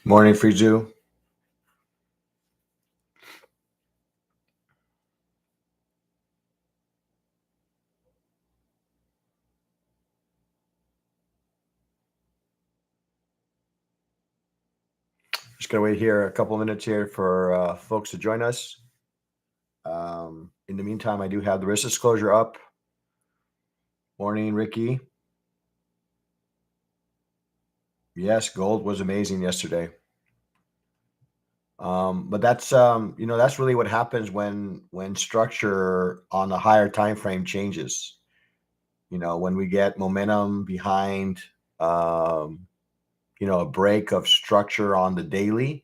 Morning, Frizu. Just gonna wait here a couple of minutes here for folks to join us. In the meantime, I do have the risk disclosure up. Morning, Ricky. Yes, gold was amazing yesterday. But that's really what happens when structure on the higher time frame changes. When we get momentum behind, um, a break of structure on the daily,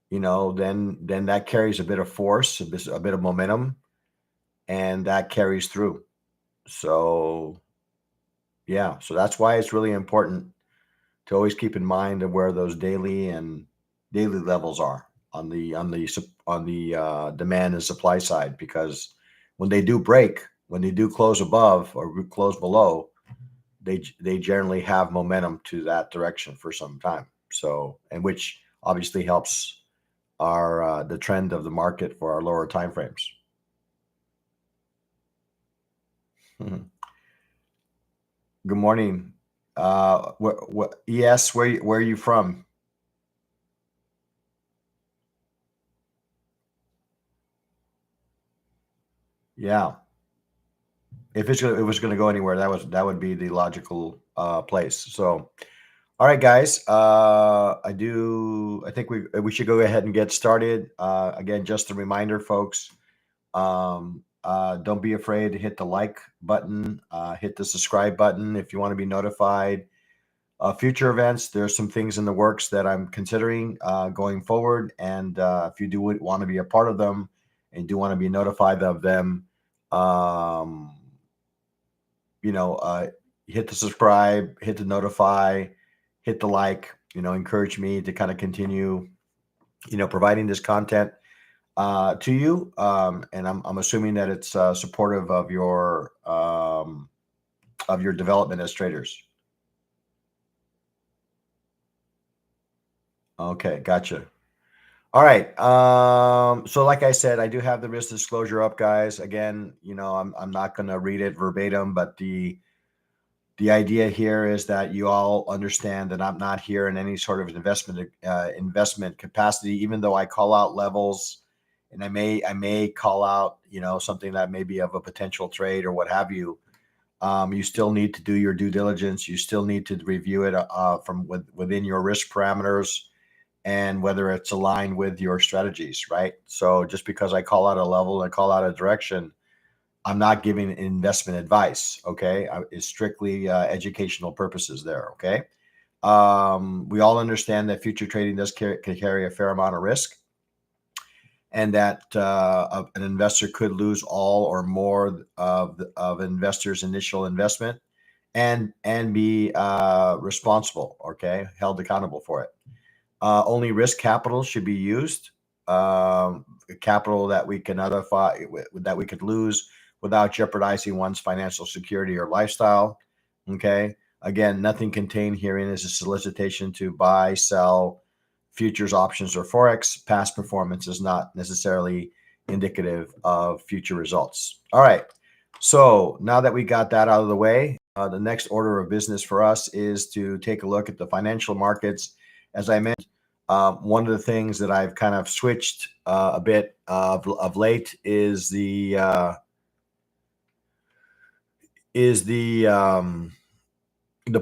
then that carries a bit of force, a bit of momentum, and that carries through. So yeah, so that's why it's really important to always keep in mind of where those daily levels are on the demand and supply side, because when they do break, when they do close above or close below, they generally have momentum to that direction for some time. So, and which obviously helps our the trend of the market for our lower time frames. Good morning. Yes, where are you from? Yeah. If it was gonna go anywhere, that would be the logical place. So, all right, guys. I think we should go ahead and get started. Again, just a reminder, folks. Don't be afraid to hit the like button, hit the subscribe button if you want to be notified. Future events, there's some things in the works that I'm considering going forward, and if you do want to be a part of them and do want to be notified of them, um, you know, uh, hit the subscribe, hit the notify, hit the like. Encourage me to kind of continue, providing this content to you, and I'm assuming that it's supportive of your development as traders. Okay, gotcha. All right. So like I said, I do have the risk disclosure up, guys. Again, I'm not going to read it verbatim, but the idea here is that you all understand that I'm not here in any sort of investment capacity, even though I call out levels, and I may call out something that may be of a potential trade or what have you. You still need to do your due diligence. You still need to review it within your risk parameters and whether it's aligned with your strategies, right? So just because I call out a level and I call out a direction, I'm not giving investment advice. Okay, it's strictly educational purposes there. Okay, we all understand that future trading does can carry a fair amount of risk, and that an investor could lose all or more of investor's initial investment and be responsible. Okay, held accountable for it. Only risk capital should be used. Capital that we can notify that we could lose without jeopardizing one's financial security or lifestyle. Okay. Again, nothing contained herein is a solicitation to buy, sell futures, options, or forex. Past performance is not necessarily indicative of future results. All right. So now that we got that out of the way, the next order of business for us is to take a look at the financial markets. As I mentioned, one of the things that I've kind of switched a bit of late is the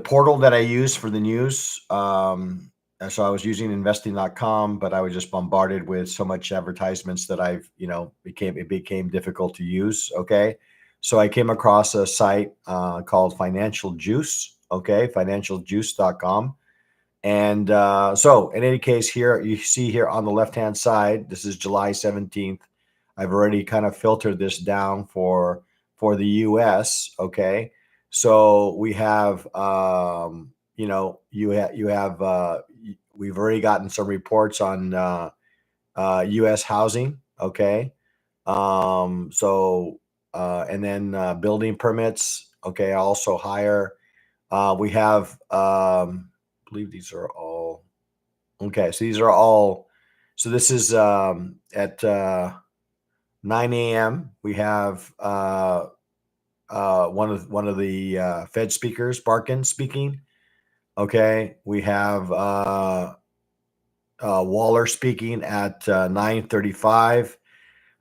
portal that I use for the news. And so I was using investing.com, but I was just bombarded with so much advertisements that it became difficult to use. Okay. So I came across a site called Financial Juice. Okay. Financialjuice.com. And so, in any case, here you see here on the left-hand side, this is July 17th. I've already kind of filtered this down for the US. Okay, so we have, we've already gotten some reports on US housing. Okay, and then building permits. Okay, also higher. We have, I believe these are all. Okay, so these are all. So this is at 9 a.m. We have one of the Fed speakers, Barkin, speaking. Okay, we have Waller speaking at 9:35.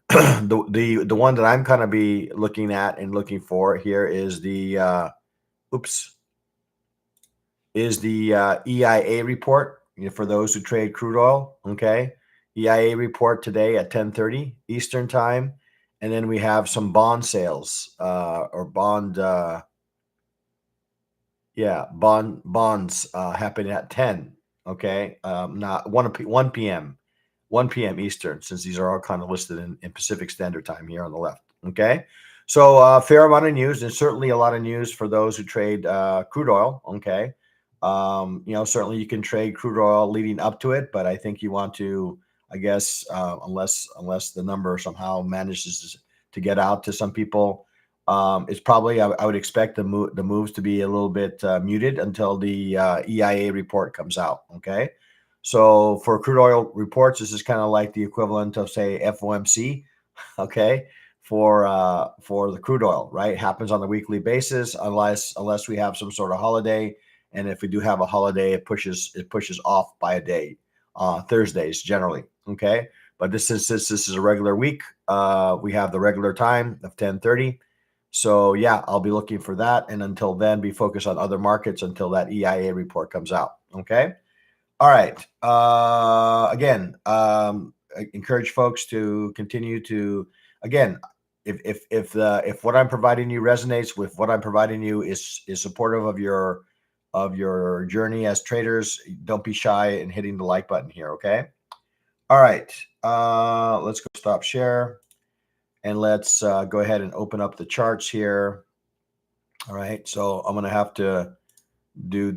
The one that I'm kind of be looking at and looking for here is the oops is the EIA report, for those who trade crude oil. Okay, EIA report today at 10:30 Eastern time, and then we have some bond sales or bond bonds happening at 10. Okay, not 1 p.m. 1 p.m. Eastern, since these are all kind of listed in Pacific Standard Time here on the left. Okay, so fair amount of news, and certainly a lot of news for those who trade crude oil. Okay, certainly you can trade crude oil leading up to it, but I think you want to, I guess, unless the number somehow manages to get out to some people, it's probably I would expect the moves to be a little bit muted until the EIA report comes out. Okay, so for crude oil reports, this is kind of like the equivalent of, say, FOMC. Okay, for the crude oil, right? Happens on a weekly basis, unless we have some sort of holiday, and if we do have a holiday, it pushes off by a day, Thursdays generally. Okay, but this is a regular week. We have the regular time of 10:30. So yeah, I'll be looking for that, and until then, be focused on other markets until that EIA report comes out. Okay. All right. Again, I encourage folks to continue to, again, if what I'm providing you resonates with what I'm providing you is supportive of your journey as traders, don't be shy in hitting the like button here. Okay. All right. Let's go stop share, and let's go ahead and open up the charts here. All right. So I'm gonna have to do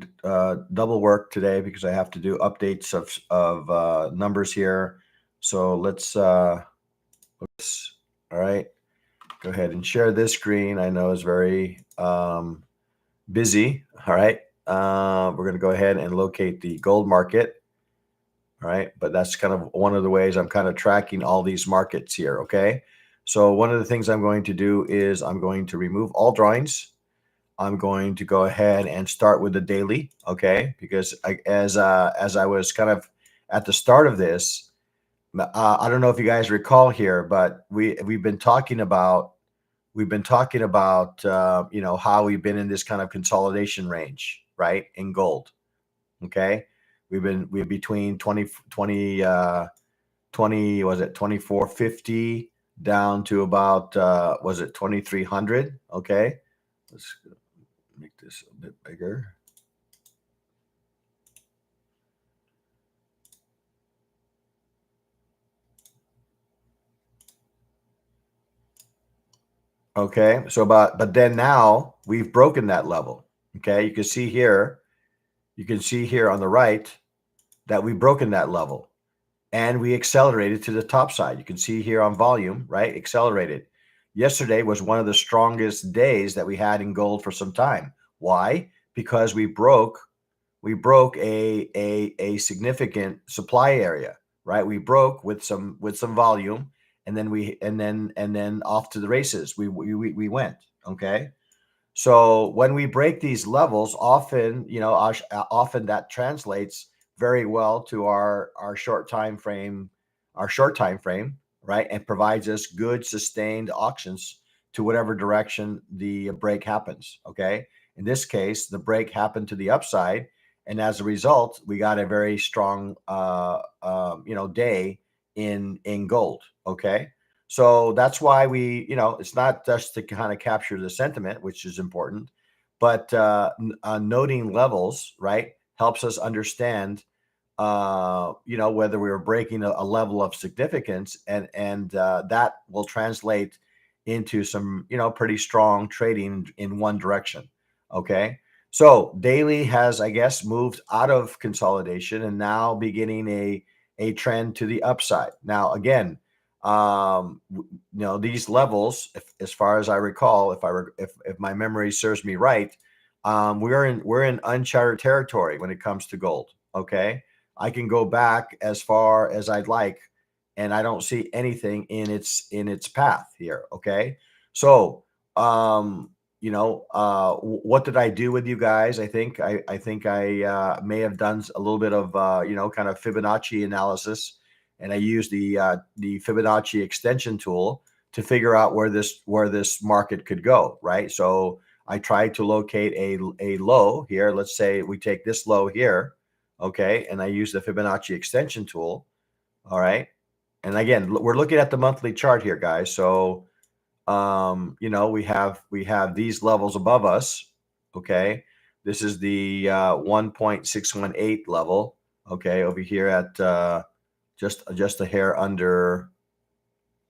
double work today because I have to do updates of numbers here. So let's all right, go ahead and share this screen. I know is very busy. All right, we're going to go ahead and locate the gold market. All right, but that's kind of one of the ways I'm kind of tracking all these markets here. Okay, so one of the things I'm going to do is I'm going to remove all drawings. I'm going to go ahead and start with the daily, okay? Because as I was kind of at the start of this, I don't know if you guys recall here, but we've been talking about how we've been in this kind of consolidation range, right? In gold, okay? We're between 20 was it 2450 down to about was it 2300, okay? Let's make this a bit bigger. Okay, so but then now we've broken that level. Okay, you can see here on the right that we've broken that level, and we accelerated to the top side. You can see here on volume, right? Accelerated. Yesterday was one of the strongest days that we had in gold for some time. Why? Because we broke a significant supply area, right? We broke with some volume, and then off to the races we went. Okay, so when we break these levels, often that translates very well to our short time frame, right? And provides us good sustained auctions to whatever direction the break happens. Okay. In this case, the break happened to the upside, and as a result, we got a very strong, day in gold. Okay. So that's why it's not just to kind of capture the sentiment, which is important, but noting levels, right, helps us understand, whether we were breaking a level of significance, and that will translate into some, pretty strong trading in one direction. Okay. So daily has, I guess, moved out of consolidation and now beginning a trend to the upside. Now, again, these levels, as far as I recall, if my memory serves me right, we're in uncharted territory when it comes to gold. Okay, I can go back as far as I'd like, and I don't see anything in its path here. Okay, so what did I do with you guys? I think I may have done a little bit of kind of Fibonacci analysis, and I used the Fibonacci extension tool to figure out where this market could go. Right, so I tried to locate a low here. Let's say we take this low here, okay, and I use the Fibonacci extension tool. All right, and again, we're looking at the monthly chart here, guys. So we have these levels above us. Okay, this is the 1.618 level. Okay, over here at just a hair under,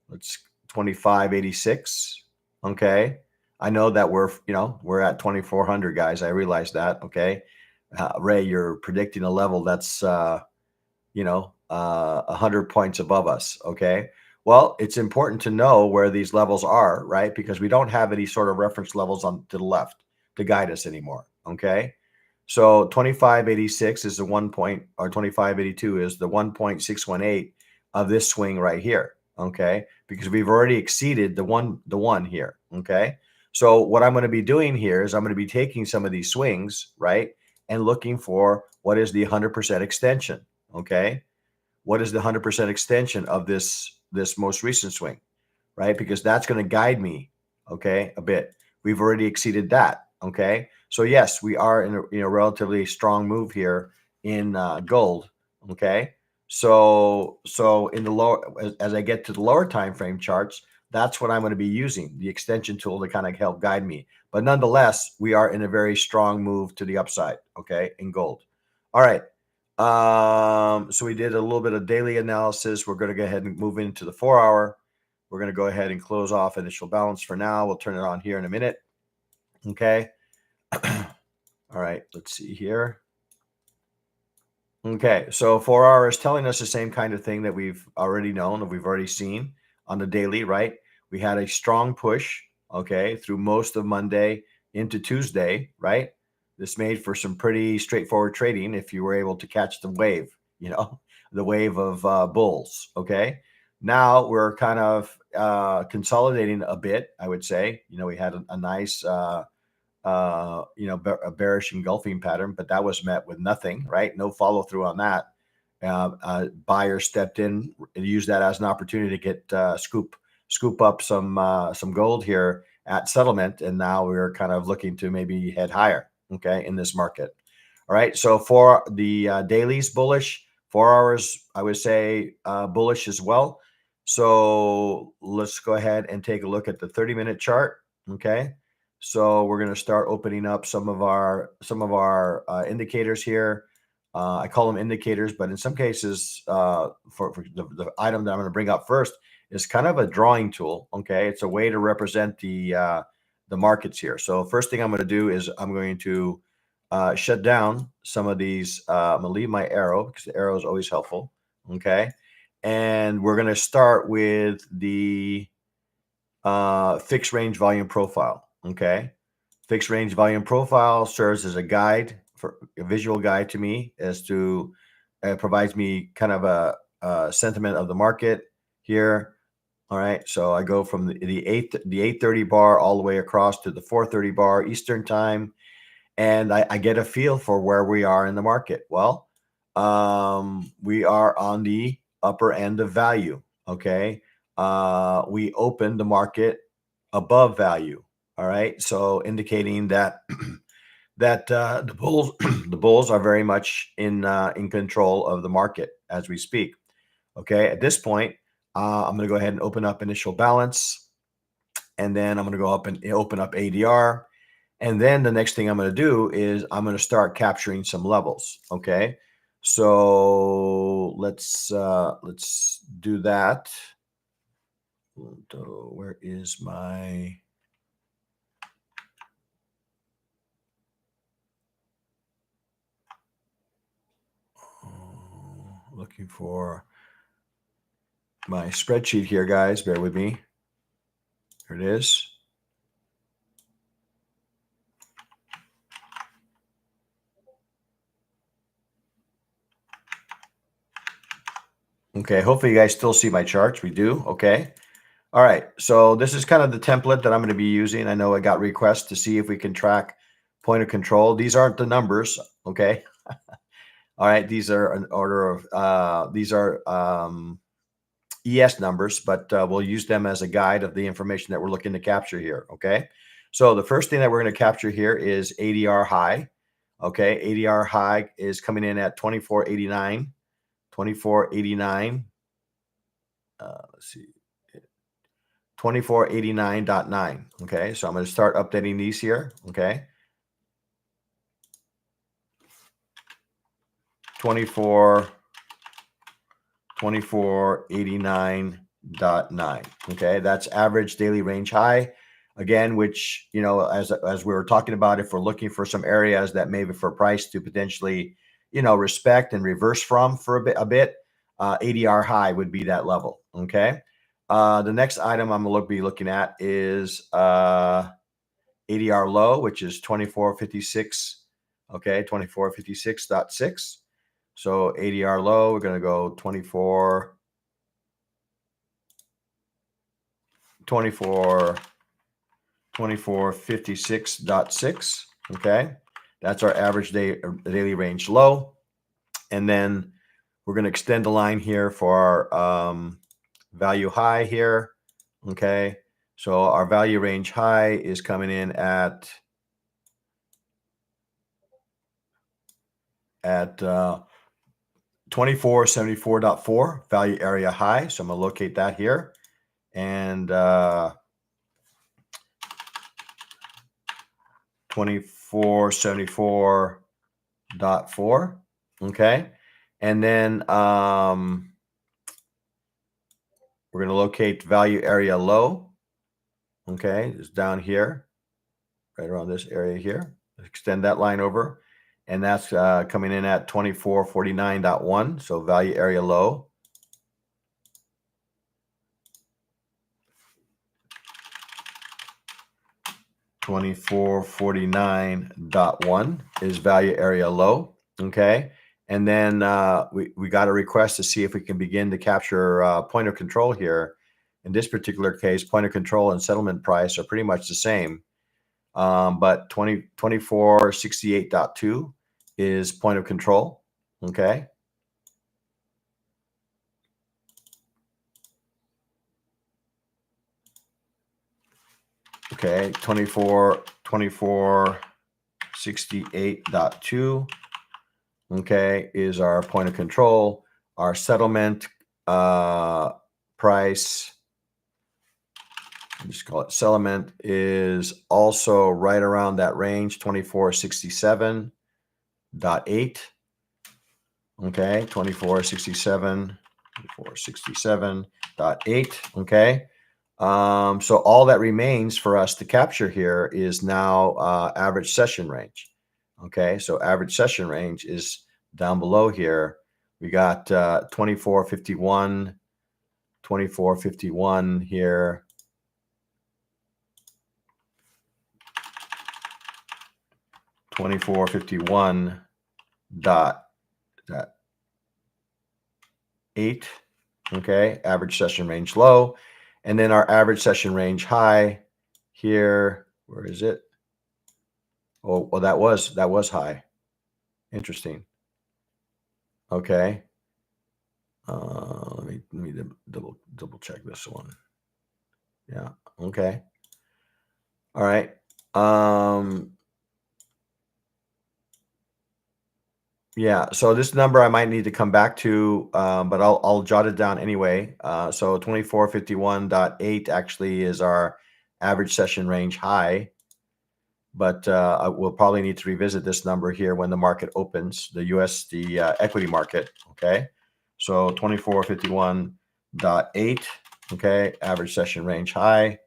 let's 2586. Okay, I know that we're at 2400, guys. I realize that. Okay, Ray, you're predicting a level that's 100 points above us. Okay. Well, it's important to know where these levels are, right? Because we don't have any sort of reference levels on to the left to guide us anymore. Okay. So 2586 is the 2582 is the 1.618 of this swing right here. Okay. Because we've already exceeded the one here. Okay. So what I'm going to be doing here is I'm going to be taking some of these swings, right? And looking for what is the 100% extension. Okay. What is the 100% extension of this most recent swing, right? Because that's going to guide me, okay, a bit. We've already exceeded that, okay? So yes, we are in a relatively strong move here in gold, okay? So in the lower, as I get to the lower time frame charts, that's what I'm going to be using, the extension tool, to kind of help guide me. But nonetheless, we are in a very strong move to the upside, okay, in gold. All right. So we did a little bit of daily analysis. We're going to go ahead and move into the 4 hour. We're going to go ahead and close off initial balance for now. We'll turn it on here in a minute. Okay. All right. Let's see here. Okay. So 4 hour is telling us the same kind of thing that we've already known, that we've already seen on the daily, right? We had a strong push, okay, through most of Monday into Tuesday, right? This made for some pretty straightforward trading if you were able to catch the wave, the wave of bulls. Okay. Now we're kind of consolidating a bit, I would say. We had a nice, a bearish engulfing pattern, but that was met with nothing, right? No follow through on that. Buyers stepped in and used that as an opportunity to get scoop up some gold here at settlement, and now we're kind of looking to maybe head higher, okay, in this market. All right, so for the dailies, bullish. 4 hours, I would say bullish as well. So let's go ahead and take a look at the 30-minute chart. Okay, so we're going to start opening up some of our indicators here. I call them indicators, but in some cases, for the item that I'm going to bring up first is kind of a drawing tool. Okay, it's a way to represent the markets here. So first thing I'm going to do is I'm going to shut down some of these. I'm going to leave my arrow because the arrow is always helpful. Okay, and we're going to start with the fixed range volume profile. Okay, fixed range volume profile serves as a guide, for a visual guide to me, as to provides me kind of a sentiment of the market here. All right, so I go from the 830 bar all the way across to the 430 bar Eastern time, and I get a feel for where we are in the market. Well, we are on the upper end of value. Okay, we opened the market above value. All right, so indicating that that the bulls the bulls are very much in control of the market as we speak. Okay, at this point, I'm going to go ahead and open up initial balance, and then I'm going to go up and open up ADR. And then the next thing I'm going to do is I'm going to start capturing some levels. Okay, so let's do that. Where is my looking for my spreadsheet here, guys? Bear with me. Here it is. Okay, hopefully you guys still see my charts. We do. Okay. All right. So this is kind of the template that I'm going to be using. I know I got requests to see if we can track point of control. These aren't the numbers. Okay. All right. These are an order of, these are ES numbers, but we'll use them as a guide of the information that we're looking to capture here. Okay. So the first thing that we're going to capture here is ADR high. Okay. ADR high is coming in at 2489. 2489. Let's see. 2489.9. Okay. So I'm going to start updating these here. Okay. 2489.9. Okay, that's average daily range high. Again, which, as we were talking about, if we're looking for some areas that maybe for price to potentially, respect and reverse from for a bit, ADR high would be that level. Okay. The next item I'm going to be looking at is ADR low, which is 2456. Okay, 2456.6. So ADR low, we're going to go 2456.6. Okay, that's our average daily range low. And then we're going to extend the line here for our value high here. Okay, so our value range high is coming in at 2474.4 value area high. So I'm going to locate that here. And 2474.4. Okay. And then we're going to locate value area low. Okay. It's down here, right around this area here. Extend that line over. And that's coming in at 2449.1. So value area low. 2449.1 is value area low. Okay. And then we got a request to see if we can begin to capture point of control here. In this particular case, point of control and settlement price are pretty much the same. But 2468.2 is point of control. Okay. Okay. 2468.2. Okay, is our point of control. Our settlement price, just call it settlement, is also right around that range, 2467.8. Okay, 2467.8. Okay. So all that remains for us to capture here is now average session range. Okay, so average session range is down below here. We got 2451 here. 2451.8. Okay, average session range low. And then our average session range high here. Where is it? Oh, well, that was high. Interesting. Okay. Let me double check this one. Yeah. Okay. All right. Yeah. So this number I might need to come back to, but I'll jot it down anyway. So 2451.8 actually is our average session range high, but we'll probably need to revisit this number here when the market opens, the equity market. Okay. So 2451.8. Okay. Average session range high.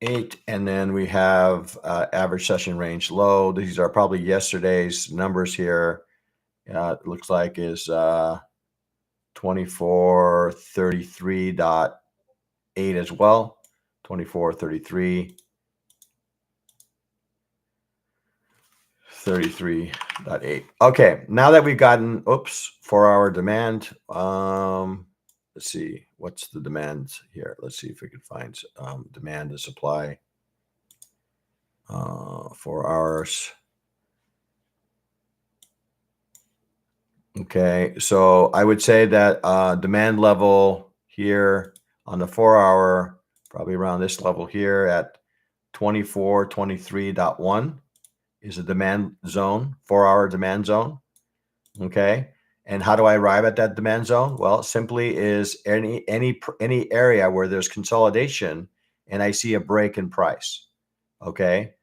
8. And then we have average session range low. These are probably yesterday's numbers here. It looks like is 2433.8 as well. 2433. 33.8. Okay, now that we've gotten, 4-hour demand. Let's see, what's the demand here? Let's see if we can find demand and supply. 4 hours. Okay, so I would say that demand level here on the 4-hour, probably around this level here at 2423.1 is a demand zone, 4-hour demand zone. Okay. And how do I arrive at that demand zone? Well, simply is any area where there's consolidation and I see a break in price. Okay.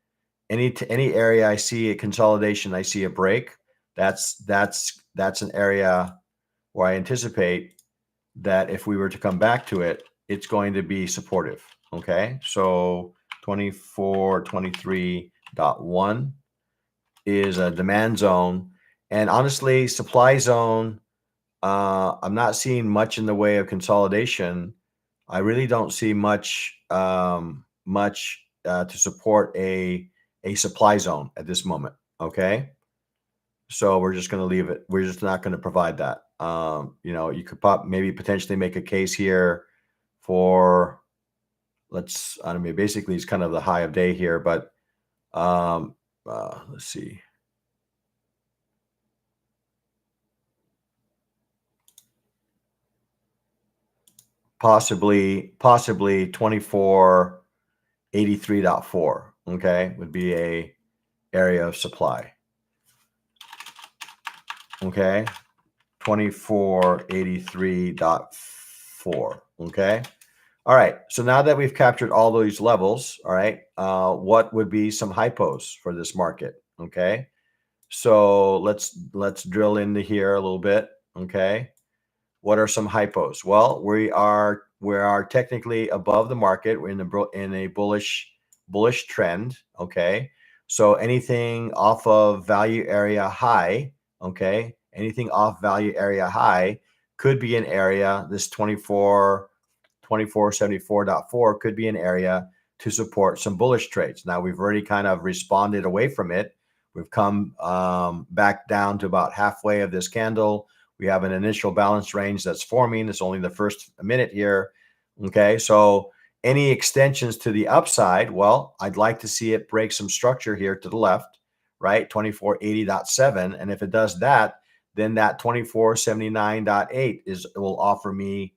Any area I see a consolidation, I see a break. That's an area where I anticipate that if we were to come back to it, it's going to be supportive. Okay. So 2423.1 is a demand zone. And honestly, supply zone, I'm not seeing much in the way of consolidation. I really don't see much to support a supply zone at this moment. Okay, so we're just going to leave it. We're just not going to provide that. You could maybe potentially make a case here for I don't know, basically it's kind of the high of day here, but let's see. Possibly 2483.4, okay, would be a area of supply. Okay, 2483.4. Okay. All right. So now that we've captured all those levels, all right, what would be some hypos for this market? Okay. So let's drill into here a little bit. Okay. What are some hypos? Well, we are technically above the market. We're in a bullish trend. Okay, so anything off of value area high, okay, anything off value area high could be an area. This 2474.4 could be an area to support some bullish trades. Now we've already kind of responded away from it. We've come back down to about halfway of this candle. We have an initial balance range that's forming. It's only the first minute here. Okay, so any extensions to the upside, well, I'd like to see it break some structure here to the left, right? 2480.7. And if it does that, then that 2479.8 will offer me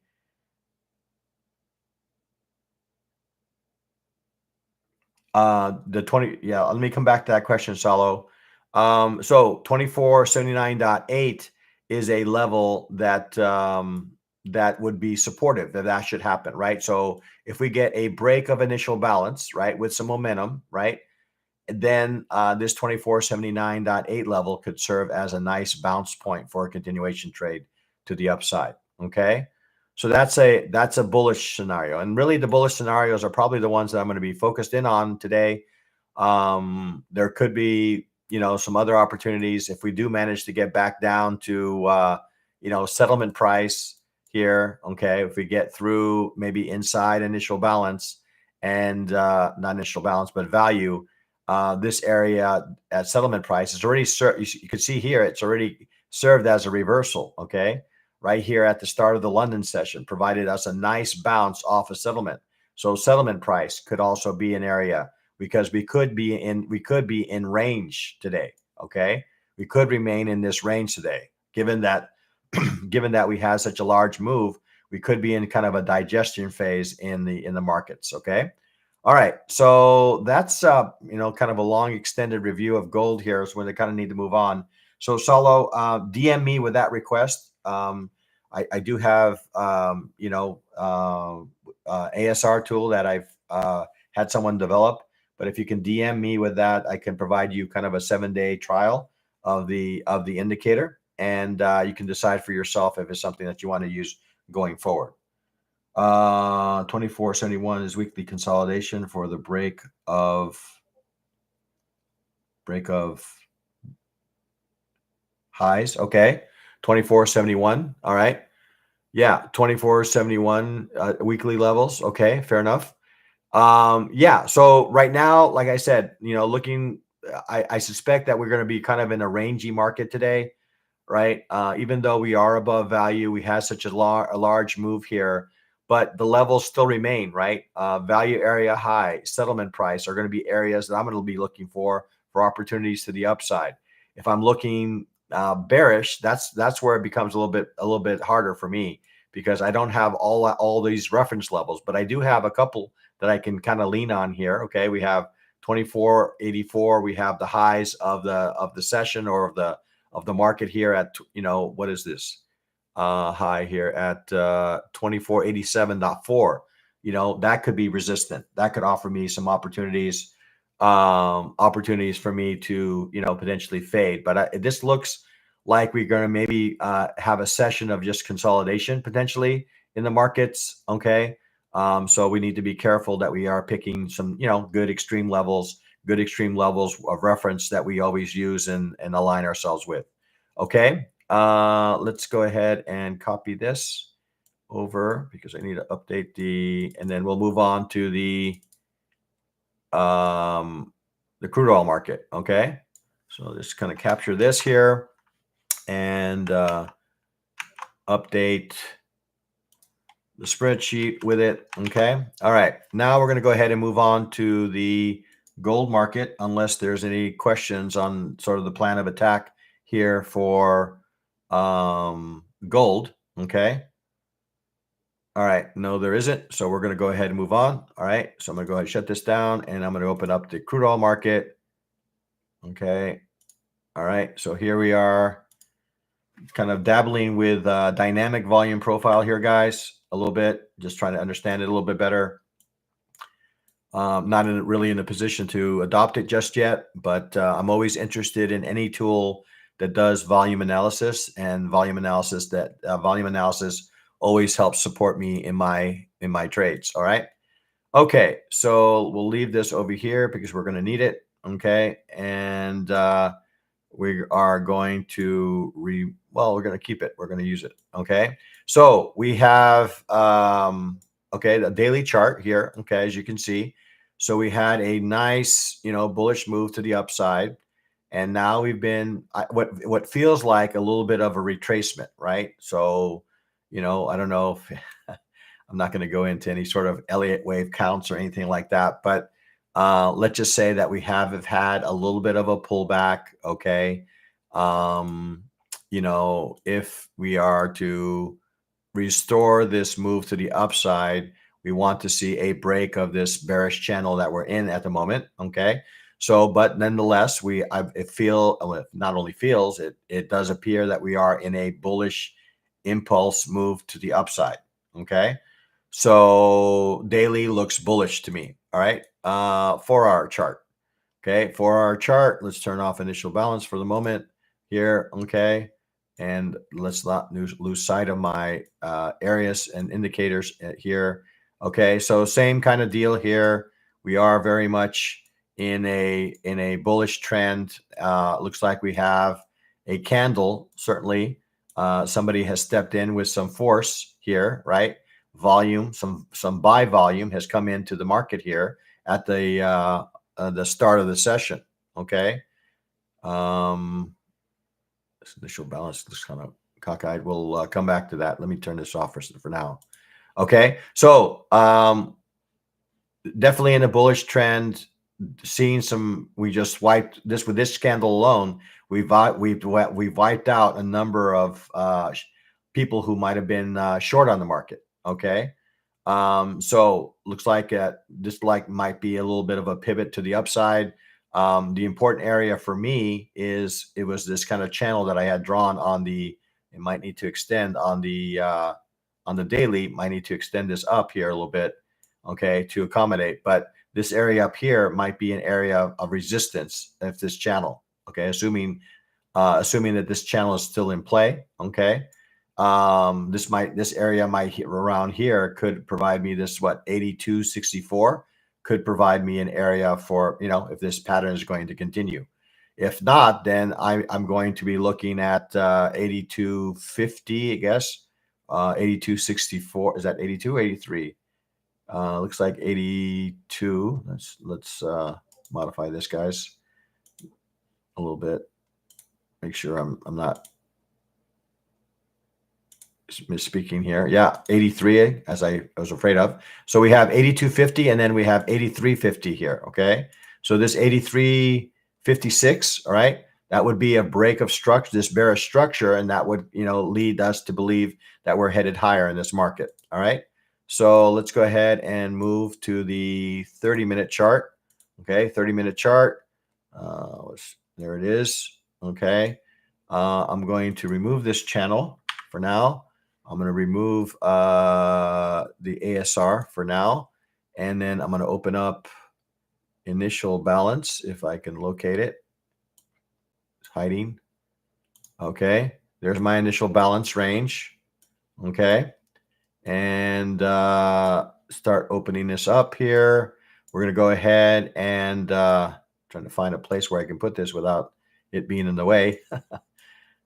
the 20. Yeah, let me come back to that question, Salo. So 2479.8 is a level that that would be supportive, that should happen, right? So if we get a break of initial balance, right, with some momentum, right, then this 2479.8 level could serve as a nice bounce point for a continuation trade to the upside. Okay, so that's a bullish scenario, and really the bullish scenarios are probably the ones that I'm going to be focused in on today. There could be some other opportunities if we do manage to get back down to settlement price here. Okay, if we get through maybe inside initial balance and not initial balance but value, this area at settlement price is already you can see here it's already served as a reversal. Okay, right here at the start of the London session provided us a nice bounce off of settlement. So settlement price could also be an area, because we could be in range today. Okay, we could remain in this range today, given that we had such a large move. We could be in kind of a digestion phase in the markets. Okay, all right, so that's kind of a long extended review of gold here, so we kind of need to move on. So Salo, DM me with that request. I do have ASR tool that I've had someone develop. But if you can DM me with that, I can provide you kind of a 7-day trial of the indicator, and you can decide for yourself if it's something that you want to use going forward. 2471 is weekly consolidation for the break of highs. Okay, 2471. All right, yeah, 2471 weekly levels. Okay, fair enough. Yeah, so right now, like I said, looking I suspect that we're going to be kind of in a rangy market today, right? Even though we are above value, we had such a large move here, but the levels still remain, right? Value area high, settlement price are going to be areas that I'm going to be looking for opportunities to the upside. If I'm looking bearish, that's where it becomes a little bit harder for me because I don't have all these reference levels, but I do have a couple that I can kind of lean on here. Okay, we have 2484. We have the highs of the session or of the market here at, what is this high here at 2487.4. That could be resistant. That could offer me some opportunities for me to, potentially fade. But this looks like we're going to maybe have a session of just consolidation potentially in the markets. Okay. So we need to be careful that we are picking some, good extreme levels of reference that we always use and align ourselves with. Okay. Let's go ahead and copy this over because I need to update and then we'll move on to the crude oil market. Okay. So just kind of capture this here and update the spreadsheet with it. Okay. All right. Now we're going to go ahead and move on to the gold market, unless there's any questions on sort of the plan of attack here for gold. Okay. All right. No, there isn't. So we're going to go ahead and move on. All right. So I'm going to go ahead and shut this down and I'm going to open up the crude oil market. Okay. All right. So here we are kind of dabbling with dynamic volume profile here, guys, a little bit, just trying to understand it a little bit better. Not really in a position to adopt it just yet, but I'm always interested in any tool that does volume analysis, and volume analysis always helps support me in my trades. All right. Okay. So we'll leave this over here because we're going to need it. Okay. And we are going to we're going to keep it. We're going to use it. Okay. So we have, okay, the daily chart here. Okay. As you can see. So we had a nice, bullish move to the upside. And now we've been what feels like a little bit of a retracement, right? So, I don't know if I'm not going to go into any sort of Elliott wave counts or anything like that, but let's just say that we have had a little bit of a pullback. Okay. If we are to restore this move to the upside, we want to see a break of this bearish channel that we're in at the moment. Okay. So, but nonetheless, not only feels it does appear that we are in a bullish impulse move to the upside. Okay. So daily looks bullish to me. All right. 4-hour chart. Okay. 4-hour chart. Let's turn off initial balance for the moment here. Okay. And let's not lose sight of my areas and indicators here. Okay. So same kind of deal here. We are very much in a bullish trend. Looks like we have a candle. Certainly, somebody has stepped in with some force here, right? Volume, some buy volume has come into the market here at the start of the session. Okay. This initial balance looks kind of cockeyed. We'll come back to that. Let me turn this off for now. Okay. So definitely in a bullish trend. We just wiped this with this candle alone. We've wiped out a number of people who might have been short on the market. Okay. So looks like this might be a little bit of a pivot to the upside. The important area for me it was this kind of channel that I had drawn it might need to extend on the daily, might need to extend this up here a little bit. Okay. To accommodate, but this area up here might be an area of resistance if this channel, okay, assuming that this channel is still in play. Okay. This area might hit around here could provide me this 82.64 could provide me an area for, if this pattern is going to continue. If not, then I'm going to be looking at 82.50, I guess. 82.64, is that 82 or 83? Looks like 82. Let's modify this, guys. a little bit. Make sure I'm not misspeaking here. Yeah, 83 as I was afraid of. So we have 82.50 and then we have 83.50 here. Okay. So this 83.56, all right, that would be a break of structure, this bearish structure, and that would, lead us to believe that we're headed higher in this market. All right. So let's go ahead and move to the 30-minute chart. Okay. 30-minute chart. There it is. Okay. I'm going to remove this channel for now. I'm going to remove the ASR for now, and then I'm going to open up initial balance if I can locate it. It's hiding. Okay, there's my initial balance range. Okay, and start opening this up here. We're going to go ahead and trying to find a place where I can put this without it being in the way.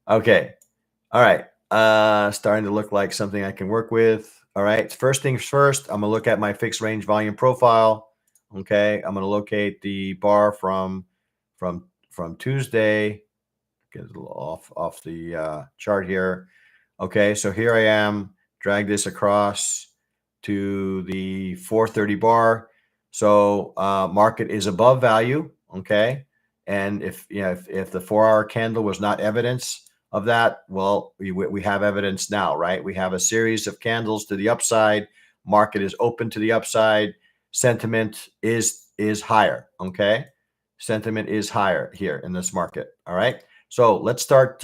Okay. All right. Starting to look like something I can work with. All right. First things first, I'm going to look at my fixed range volume profile. Okay. I'm going to locate the bar from Tuesday. Get a little off the chart here. Okay. So here I am. Drag this across to the 430 bar. So market is above value. Okay. And if the 4-hour candle was not evidence of that, well, we have evidence now, right? We have a series of candles to the upside. Market is open to the upside. Sentiment is higher. Okay, sentiment is higher here in this market. All right. So let's start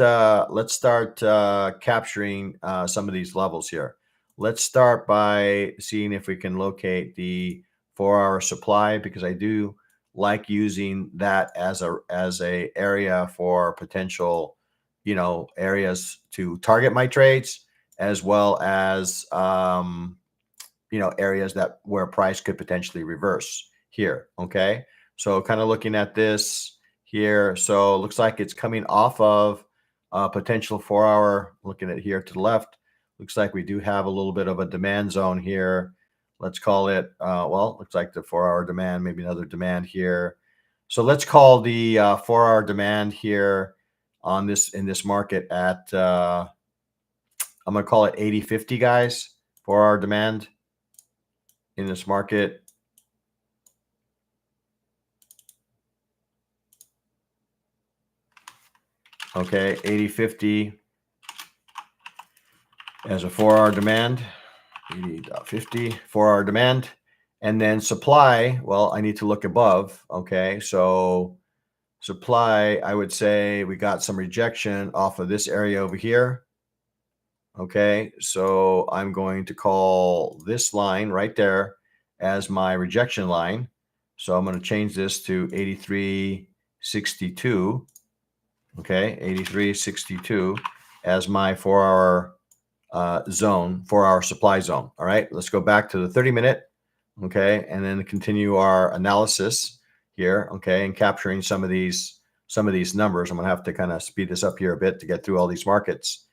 capturing some of these levels here. Let's start by seeing if we can locate the 4-hour supply, because I do like using that as a area for potential areas to target my trades, as well as areas where price could potentially reverse here. Okay, so kind of looking at this here, so it looks like it's coming off of potential 4-hour. Looking at here to the left, looks like we do have a little bit of a demand zone here. Let's call it well, looks like the 4-hour demand, maybe another demand here. So let's call the 4-hour demand here in this market at I'm going to call it 80.50, guys, for our demand in this market. Okay, 80.50 as a 4-hour demand. 80.50 4-hour demand. And then supply, well, I need to look above. Okay, so supply, I would say we got some rejection off of this area over here. Okay, so I'm going to call this line right there as my rejection line. So I'm going to change this to 83.62. Okay, 83.62 as my 4-hour zone, 4-hour supply zone. All right, let's go back to the 30-minute. Okay, and then continue our analysis here. Okay, and capturing some of these numbers. I'm going to have to kind of speed this up here a bit to get through all these markets.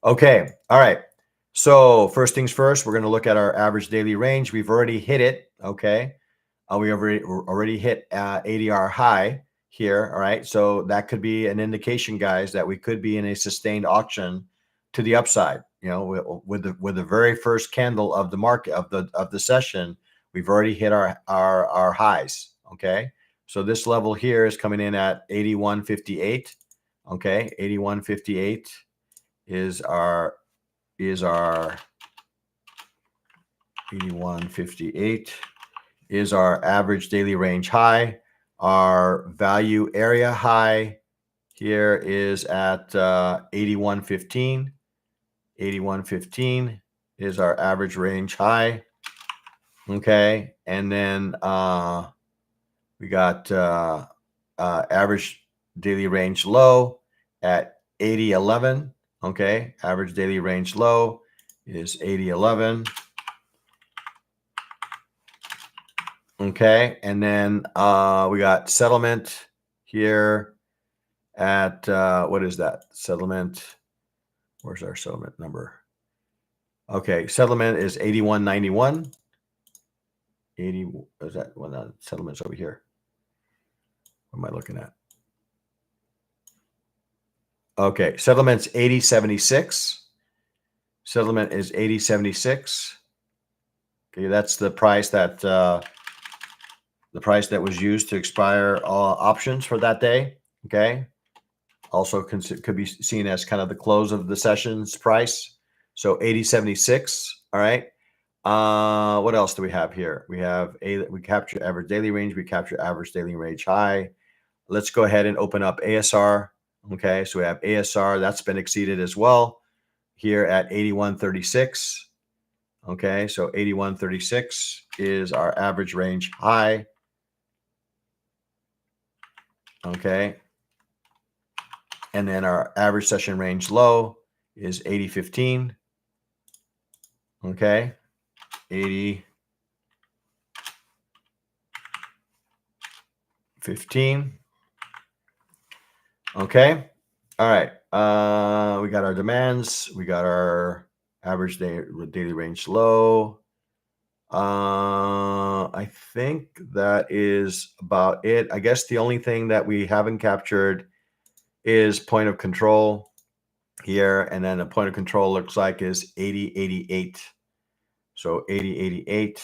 Okay. All right. So first things first, we're going to look at our average daily range. We've already hit it. Okay. We already hit ADR high here. All right. So that could be an indication, guys, that we could be in a sustained auction to the upside. With the very first candle of the market of the session, we've already hit our highs. Okay. So this level here is coming in at 81.58. Okay. 81.58 is our 81.58 is our average daily range high. Our value area high here is at 81.15. 81.15 is our average range high. Okay, and then we got average daily range low at 80.11. Okay, average daily range low is 80.11. Okay, and then we got settlement here at what is that? Settlement. Where's our settlement number? Okay, settlement is 81.91. 80 is that one? Settlement's over here. What am I looking at? Okay, settlement's 80.76. Settlement is 80.76. Okay, that's the price that was used to expire all options for that day. Okay, also could be seen as kind of the close of the session's price. So 80.76. All right. What else do we have here? We have we capture average daily range. We capture average daily range high. Let's go ahead and open up ASR. Okay, so we have ASR that's been exceeded as well here at 81.36. Okay, so 81.36 is our average range high. Okay, and then our average session range low is 80.15. Okay, 80.15. Okay. All right. We got our demands. We got our average daily range low. I think that is about it. I guess the only thing that we haven't captured is point of control here, and then the point of control looks like is 80.88. So 80.88,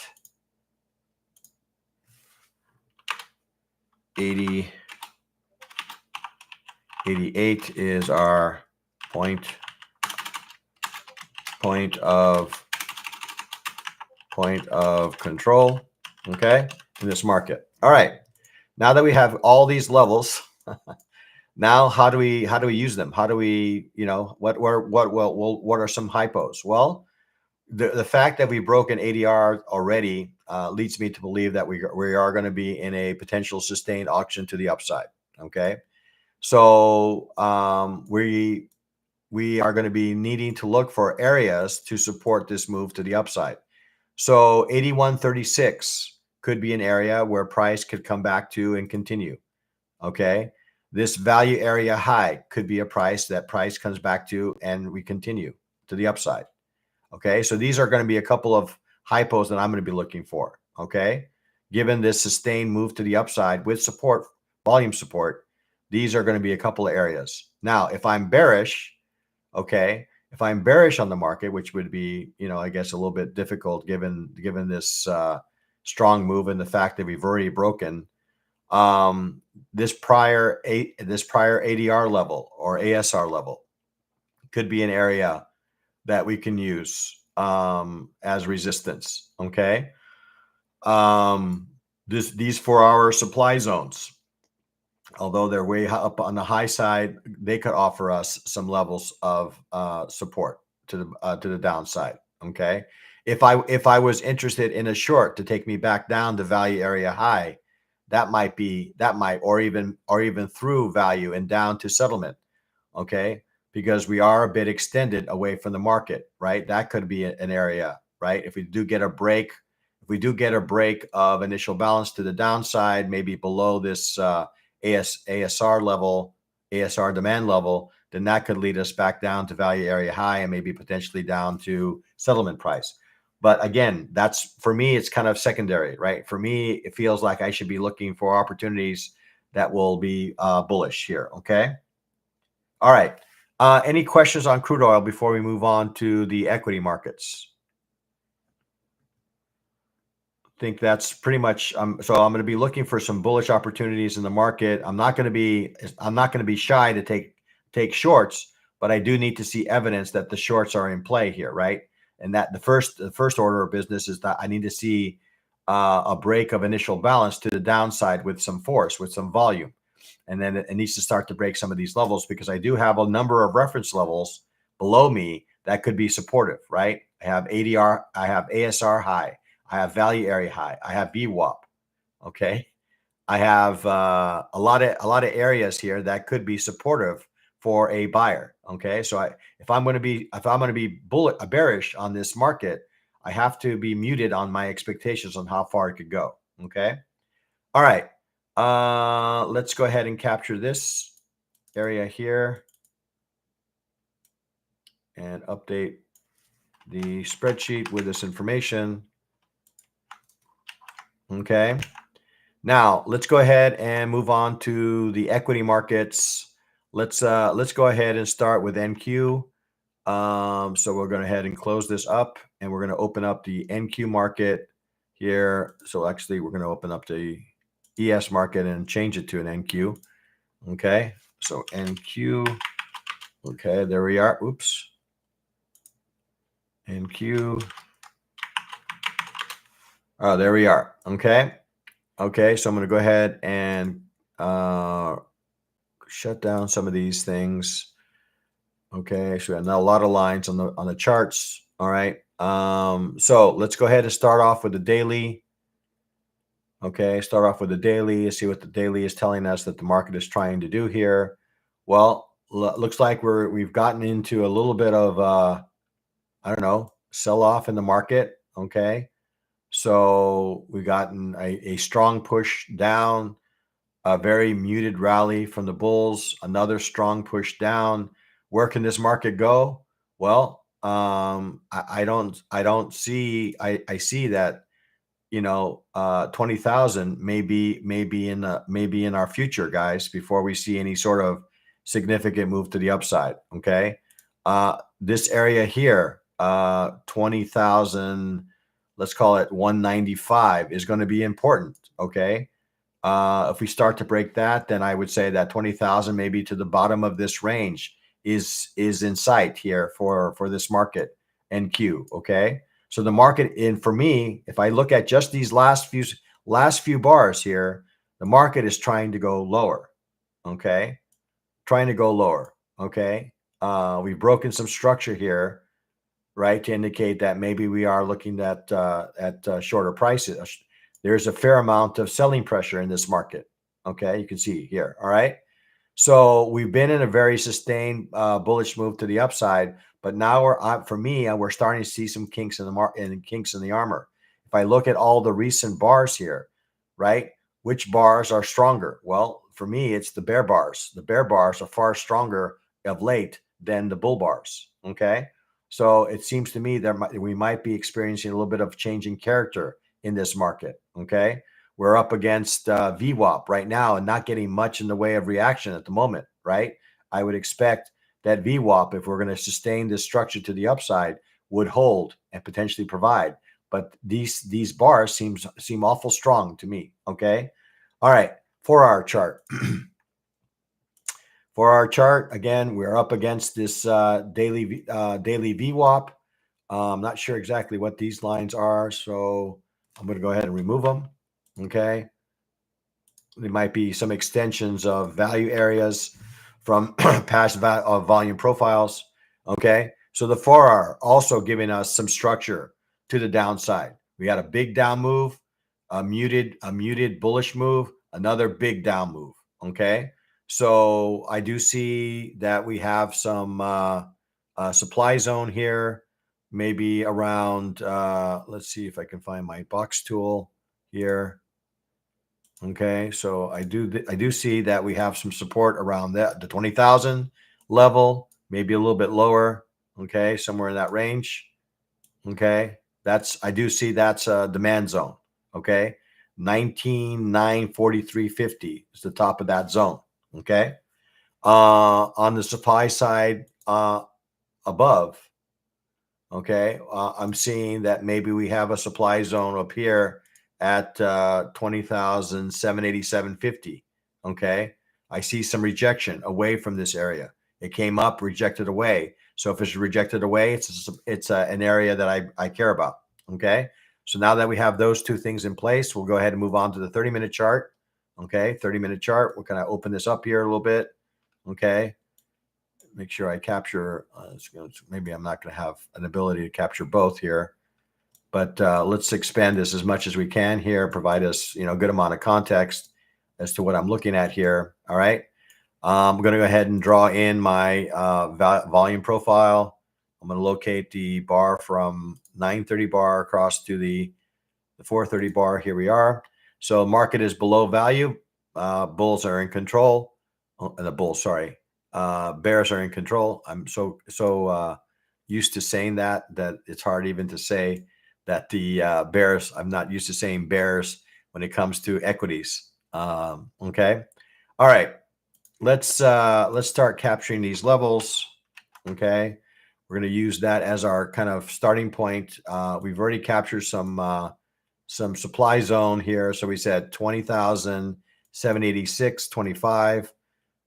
80.88 is our point of control, okay, in this market. All right. Now that we have all these levels, now how do we use them? How do we, what are some hypos? Well, the fact that we've broken ADR already leads me to believe that we are going to be in a potential sustained auction to the upside. Okay, so we are going to be needing to look for areas to support this move to the upside. So 81.36 could be an area where price could come back to and continue. Okay, this value area high could be a price comes back to and we continue to the upside. Okay, so these are going to be a couple of hypos that I'm going to be looking for. Okay, given this sustained move to the upside with support, volume support, these are going to be a couple of areas. Now, if I'm bearish, okay, if I'm bearish on the market, which would be, I guess a little bit difficult given this strong move and the fact that we've already broken this prior ADR level or ASR level, could be an area that we can use as resistance. Okay, these 4-hour supply zones, although they're way up on the high side, they could offer us some levels of support to the downside. Okay, if I was interested in a short to take me back down to value area high, that might or even through value and down to settlement. Okay, because we are a bit extended away from the market, right? That could be an area, right? If we do get a break of initial balance to the downside, maybe below this ASR level, ASR demand level, then that could lead us back down to value area high and maybe potentially down to settlement price. But again, that's, for me, it's kind of secondary, right? For me, it feels like I should be looking for opportunities that will be bullish here. Okay. All right. Any questions on crude oil before we move on to the equity markets? Think that's pretty much so I'm going to be looking for some bullish opportunities in the market. I'm not going to be shy to take shorts, but I do need to see evidence that the shorts are in play here, right? And that the first order of business is that I need to see a break of initial balance to the downside with some force, with some volume. And then it needs to start to break some of these levels, because I do have a number of reference levels below me that could be supportive, right? I have ADR, I have ASR high, I have value area high, I have VWAP. Okay, I have a lot of areas here that could be supportive for a buyer. Okay, so if I'm going to be bearish on this market, I have to be muted on my expectations on how far it could go. Okay, all right. Let's go ahead and capture this area here and update the spreadsheet with this information. Okay. Now let's go ahead and move on to the equity markets. let's go ahead and start with NQ. So we're going to head and close this up, and we're going to open up the NQ market here. So actually, we're going to open up the ES market and change it to an NQ. Okay, so NQ. Okay, there we are. Oops. NQ. Oh, there we are. Okay. Okay, so I'm going to go ahead and shut down some of these things. Okay, so we have a lot of lines on the charts. All right. So let's go ahead and start off with the daily. Okay, start off with the daily, see what the daily is telling us that the market is trying to do here. Well, looks like we've gotten into a little bit of I don't know, sell off in the market. Okay. So we've gotten a strong push down, a very muted rally from the bulls, another strong push down. Where can this market go? Well, I don't see. I see that 20,000 maybe in our future, guys, before we see any sort of significant move to the upside. Okay, this area here, 20,000, let's call it 195, is going to be important. Okay, if we start to break that, then I would say that 20,000, maybe to the bottom of this range, is in sight here for this market NQ. Okay, so the market, in for me, if I look at just these last few bars here, the market is trying to go lower. Okay, trying to go lower. Okay, we've broken some structure here, right, to indicate that maybe we are looking at shorter prices. There's a fair amount of selling pressure in this market. Okay, you can see here. All right. So we've been in a very sustained bullish move to the upside, but now we're starting to see some kinks in the kinks in the armor. If I look at all the recent bars here, right, which bars are stronger? Well, for me, it's the bear bars. The bear bars are far stronger of late than the bull bars. Okay, so it seems to me that we might be experiencing a little bit of changing character in this market. Okay, we're up against VWAP right now and not getting much in the way of reaction at the moment, right? I would expect that VWAP, if we're going to sustain this structure to the upside, would hold and potentially provide. But these bars seem awful strong to me. Okay, all right. For our chart, again, we're up against this daily VWAP. I'm not sure exactly what these lines are, so I'm going to go ahead and remove them. Okay. There might be some extensions of value areas from past volume profiles. Okay. So the 4R also giving us some structure to the downside. We had a big down move, a muted bullish move, another big down move. Okay. So I do see that we have some supply zone here, maybe around, let's see if I can find my box tool here. Okay, so I do see that we have some support around that, the 20,000 level, maybe a little bit lower. Okay, somewhere in that range. Okay, I do see that's a demand zone. Okay, 19,943.50 is the top of that zone. Okay, on the supply side above. Okay, I'm seeing that maybe we have a supply zone up here at 20,787.50. Okay, I see some rejection away from this area. It came up, rejected away. So if it's rejected away, it's an area that I care about. Okay, so now that we have those two things in place, we'll go ahead and move on to the 30-minute chart. Okay, 30-minute chart. We're going to open this up here a little bit. Okay, make sure I capture. Maybe I'm not going to have an ability to capture both here. But let's expand this as much as we can here, provide us, a good amount of context as to what I'm looking at here. All right. I'm going to go ahead and draw in my volume profile. I'm going to locate the bar from 930 bar across to the 430 bar. Here we are. So market is below value. Bulls are in control. The bulls, sorry. Bears are in control. I'm so used to saying that it's hard even to say that the bears. I'm not used to saying bears when it comes to equities. Okay. All right. let's start capturing these levels. Okay, we're going to use that as our kind of starting point. We've already captured some supply zone here. So we said 20,786.25.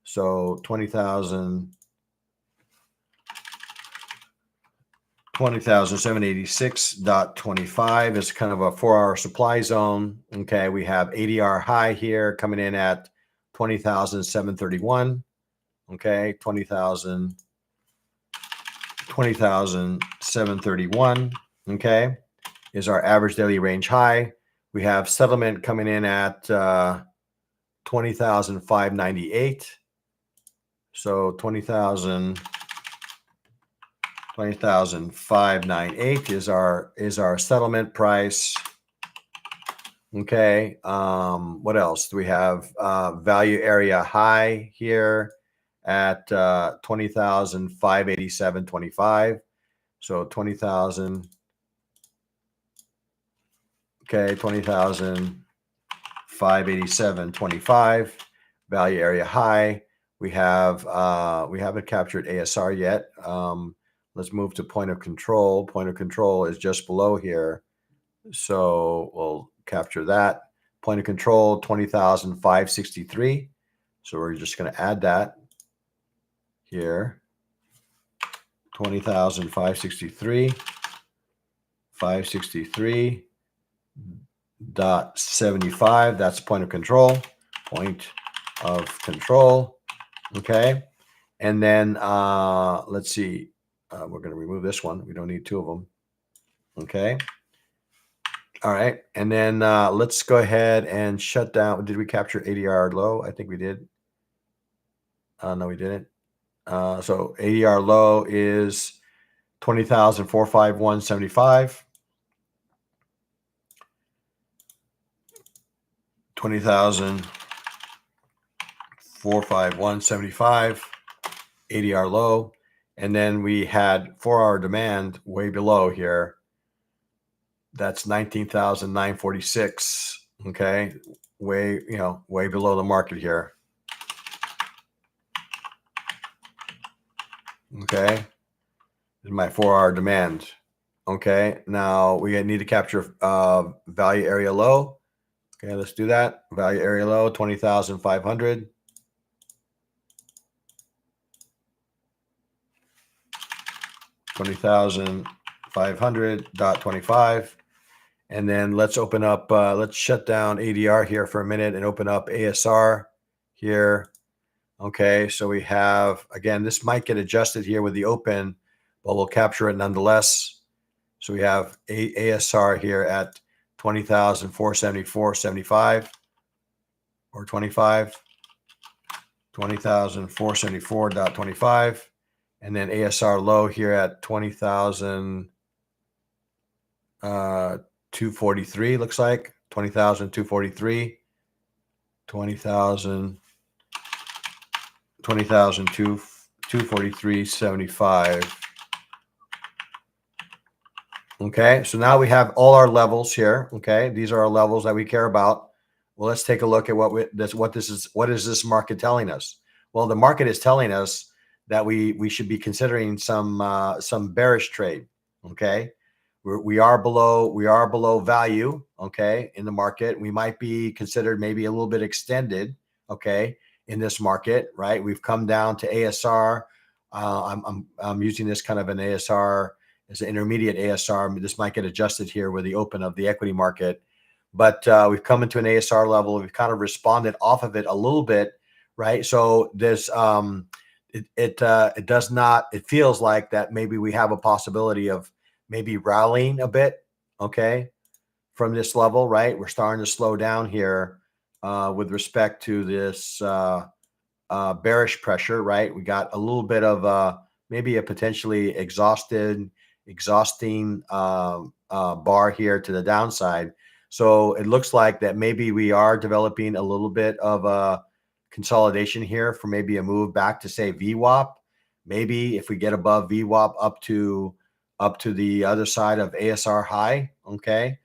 So 20,786.25 is kind of a 4-hour supply zone. Okay, we have ADR high here coming in at 20,731. Okay, 20,731. Okay, is our average daily range high. We have settlement coming in at 20,598. So 20,598 is our settlement price. Okay. What else do we have? Value area high here at 20,587.25. So 20,000. Okay, 20,587.25. Value area high. We haven't captured ASR yet. Let's move to point of control. Point of control is just below here. So we'll capture that. Point of control, 20,563. So we're just going to add that here. 20,563. 563.75. That's point of control. Point of control. Okay. And then let's see. We're going to remove this one. We don't need two of them. Okay. All right. And then let's go ahead and shut down. Did we capture ADR low? I think we did. No, we didn't. So ADR low is 20,451.75. 20,451.75. ADR low. And then we had 4-hour demand way below here. That's 19,946. Okay. Way below the market here. Okay. This is my 4-hour demand. Okay. Now we need to capture value area low. Okay, let's do that. Value area low, 20,500. 20,500.25. And then let's open up, let's shut down ADR here for a minute and open up ASR here. Okay, so we have, again, this might get adjusted here with the open, but we'll capture it nonetheless. So we have ASR here at 20,474.75 or 25, 20,474.25. And then ASR low here at 20,243 looks like 20,243, 20,243.75. Okay, so now we have all our levels here. Okay, these are our levels that we care about. Well, let's take a look at what is this market telling us? Well, the market is telling us that we should be considering some bearish trade. Okay, we are below value. Okay, in the market, we might be considered maybe a little bit extended. Okay, in this market, right? We've come down to ASR. I'm using this kind of an ASR. It's an intermediate ASR. This might get adjusted here with the open of the equity market, but we've come into an ASR level. We've kind of responded off of it a little bit, right? So this it does not. It feels like that maybe we have a possibility of maybe rallying a bit, okay, from this level, right? We're starting to slow down here with respect to this bearish pressure, right? We got a little bit of maybe a potentially exhausting bar here to the downside. So it looks like that maybe we are developing a little bit of a consolidation here for maybe a move back to say VWAP. Maybe if we get above VWAP up to the other side of ASR high, okay.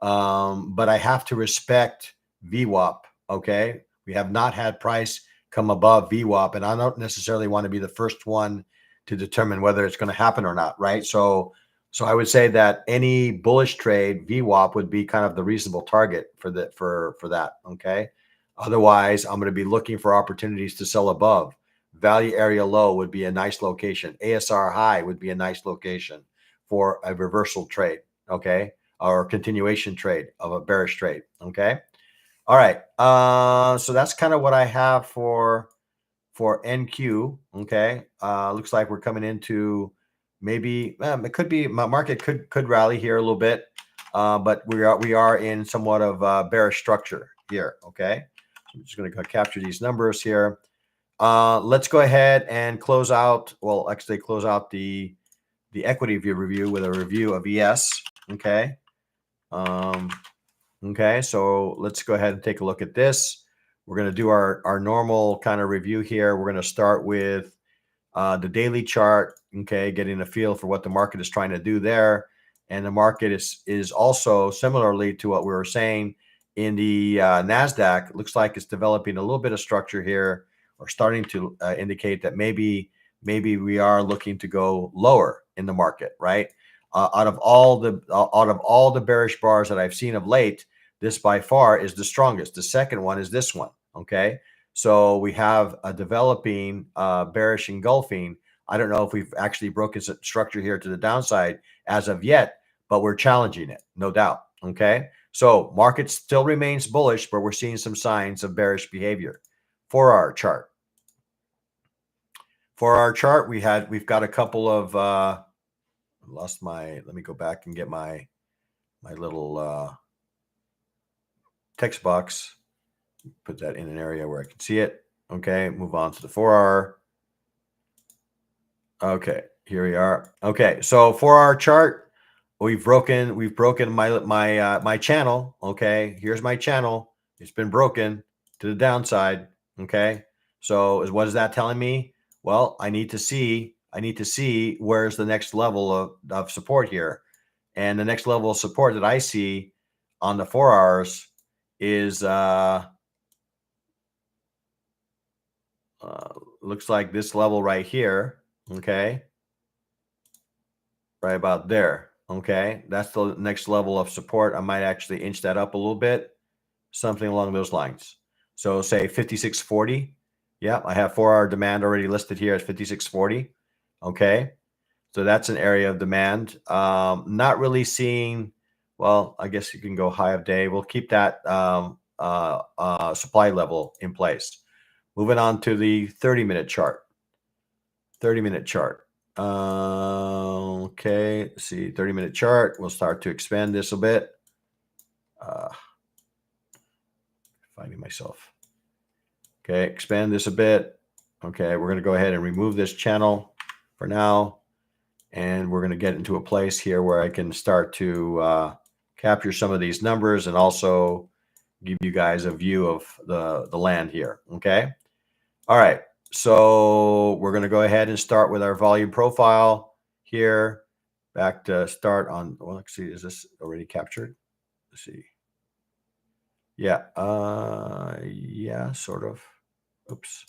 But I have to respect VWAP, okay. We have not had price come above VWAP, and I don't necessarily want to be the first one to determine whether it's going to happen or not, right? So I would say that any bullish trade, VWAP would be kind of the reasonable target for that. Okay. Otherwise, I'm going to be looking for opportunities to sell above. Value area low would be a nice location. ASR high would be a nice location for a reversal trade. Okay. Or continuation trade of a bearish trade. Okay. All right. So that's kind of what I have for NQ. Okay. Looks like we're coming into maybe it could be my market could rally here a little bit, but we are in somewhat of bearish structure here. Okay. So I'm just going to capture these numbers here. Let's go ahead and close out. Well, actually, close out the equity view review with a review of ES. Okay. Okay, so let's go ahead and take a look at this. We're going to do our normal kind of review here. We're going to start with the daily chart, okay, getting a feel for what the market is trying to do there. And the market is also similarly to what we were saying in the NASDAQ. Looks like it's developing a little bit of structure here, or starting to indicate that maybe we are looking to go lower in the market, right? Out of all the bearish bars that I've seen of late, this by far is the strongest. The second one is this one. Okay. So we have a developing bearish engulfing. I don't know if we've actually broken structure here to the downside as of yet, but we're challenging it, no doubt. Okay. So market still remains bullish, but we're seeing some signs of bearish behavior. For our chart. We've got a couple of let me go back and get my little text box, put that in an area where I can see it. Okay, move on to the 4-hour. Okay, here we are. Okay, so for our chart, we've broken my channel. Okay, here's my channel. It's been broken to the downside. Okay, so what is that telling me? Well, I need to see where's the next level of support here. And the next level of support that I see on the 4 hours is looks like this level right here. Okay, right about there. Okay, that's the next level of support. I might actually inch that up a little bit, something along those lines. So say 56.40. Yeah, I have 4-hour demand already listed here at 56.40. Okay, so that's an area of demand. Not really seeing. Well, I guess you can go high of day. We'll keep that supply level in place. Moving on to the 30-minute chart. 30-minute chart. Okay, let's see, 30-minute chart. We'll start to expand this a bit. Finding myself. Okay, expand this a bit. Okay, we're going to go ahead and remove this channel for now. And we're going to get into a place here where I can start to capture some of these numbers and also give you guys a view of the land here. Okay. All right. So we're going to go ahead and start with our volume profile here. Back to start on, well, let's see, is this already captured? Let's see. Yeah. Yeah, sort of. Oops.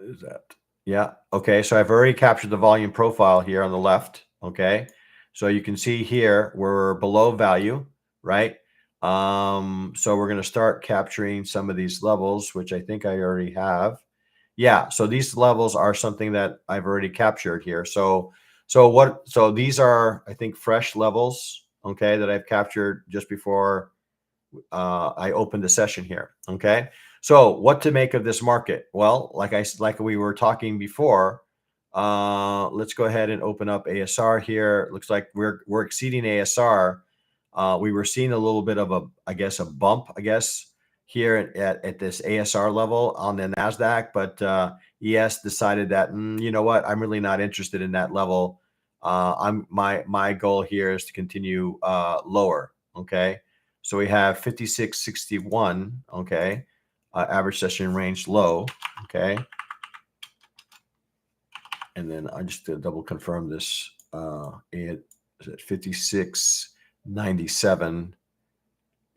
Is that? Yeah. Okay. So I've already captured the volume profile here on the left. Okay. So you can see here we're below value, right? So we're going to start capturing some of these levels, which I think I already have. Yeah. So these levels are something that I've already captured here. So these are, I think, fresh levels. Okay. That I've captured just before I opened the session here. Okay. So what to make of this market? Well, like we were talking before, let's go ahead and open up ASR here. It looks like we're exceeding ASR. We were seeing a little bit of a bump, here at this ASR level on the NASDAQ, but ES decided that, you know what, I'm really not interested in that level. My goal here is to continue lower. Okay. So we have 56.61. Okay. Average session range low. Okay. And then I just double confirm this. It is at 56.97.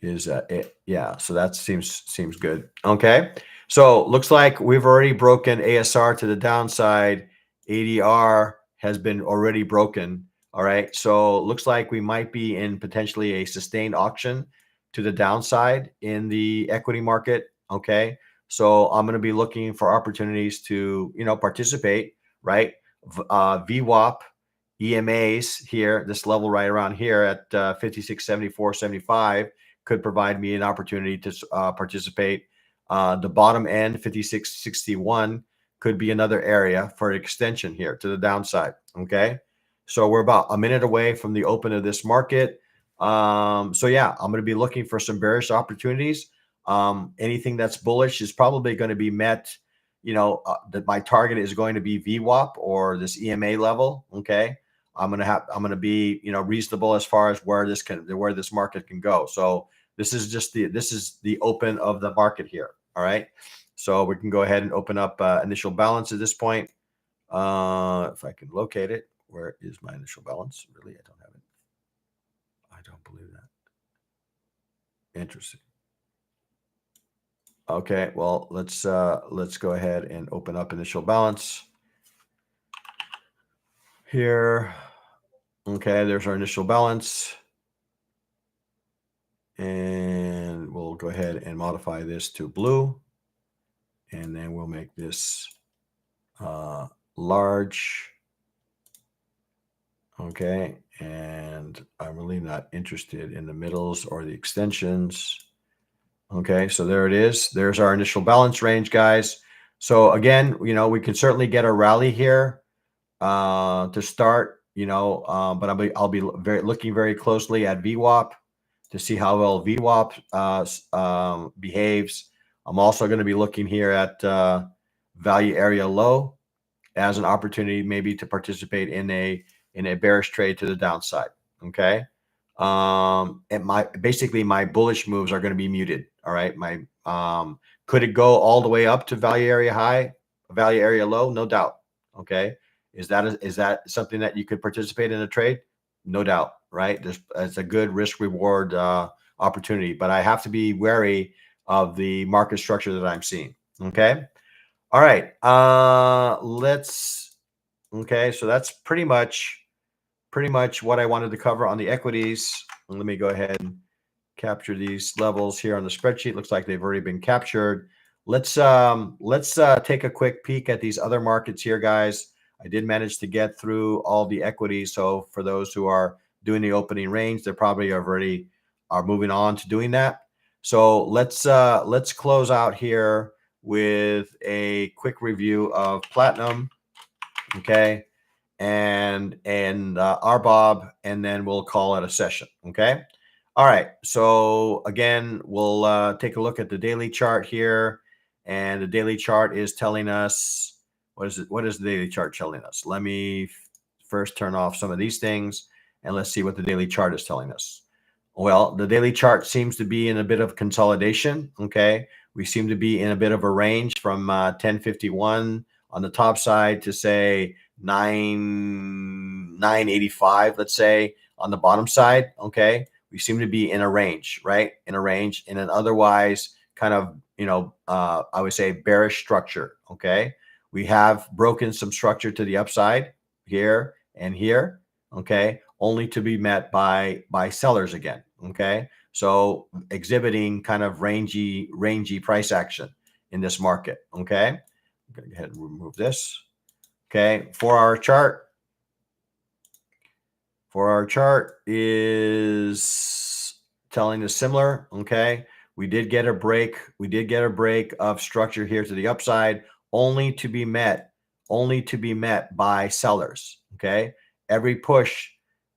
is it. Yeah, so that seems good. Okay. So looks like we've already broken ASR to the downside. ADR has been already broken. All right. So looks like we might be in potentially a sustained auction to the downside in the equity market. Okay. So I'm going to be looking for opportunities to, participate, right? VWAP, EMAs here, this level right around here at 56.74.75 could provide me an opportunity to participate. The bottom end, 56.61, could be another area for extension here to the downside. Okay. So we're about a minute away from the open of this market. So yeah, I'm going to be looking for some bearish opportunities. Anything that's bullish is probably going to be met. That my target is going to be VWAP or this EMA level. Okay. I'm going to be, reasonable as far as where this market can go. So this is the open of the market here. All right. So we can go ahead and open up initial balance at this point. If I can locate it, where is my initial balance? Really, I don't have it. I don't believe that. Interesting. Okay, well, let's go ahead and open up initial balance here. Okay, there's our initial balance. And we'll go ahead and modify this to blue. And then we'll make this large. Okay, and I'm really not interested in the middles or the extensions. Okay, so there it is. There's our initial balance range, guys. So again, we can certainly get a rally here to start, but I'll be looking very closely at VWAP to see how well VWAP behaves. I'm also going to be looking here at value area low as an opportunity maybe to participate in a bearish trade to the downside. Okay. And my bullish moves are going to be muted. All right. Could it go all the way up to value area high, value area low? No doubt. Okay. Is that something that you could participate in a trade? No doubt. Right. It's a good risk reward opportunity, but I have to be wary of the market structure that I'm seeing. Okay. All right. Okay. So that's pretty much what I wanted to cover on the equities. Let me go ahead and capture these levels here on the spreadsheet. Looks like they've already been captured. Let's take a quick peek at these other markets here, guys. I did manage to get through all the equities. So for those who are doing the opening range, they probably already are moving on to doing that. So let's close out here with a quick review of platinum. Okay. And RBOB, and then we'll call it a session. Okay. All right. So again, we'll take a look at the daily chart here, and the daily chart is telling us what is it? What is the daily chart telling us? Let me first turn off some of these things, and let's see what the daily chart is telling us. Well, the daily chart seems to be in a bit of consolidation. Okay. We seem to be in a bit of a range from 1051 on the top side to say 985, let's say, on the bottom side. Okay. We seem to be in a range, right? In an otherwise kind of, I would say bearish structure. Okay. We have broken some structure to the upside here and here. Okay. Only to be met by sellers again. Okay. So exhibiting kind of rangy price action in this market. Okay. I'm going to go ahead and remove this. Okay. 4-hour chart. 4-hour chart is telling us similar. Okay. We did get a break. We did get a break of structure here to the upside, only to be met by sellers. Okay. Every push,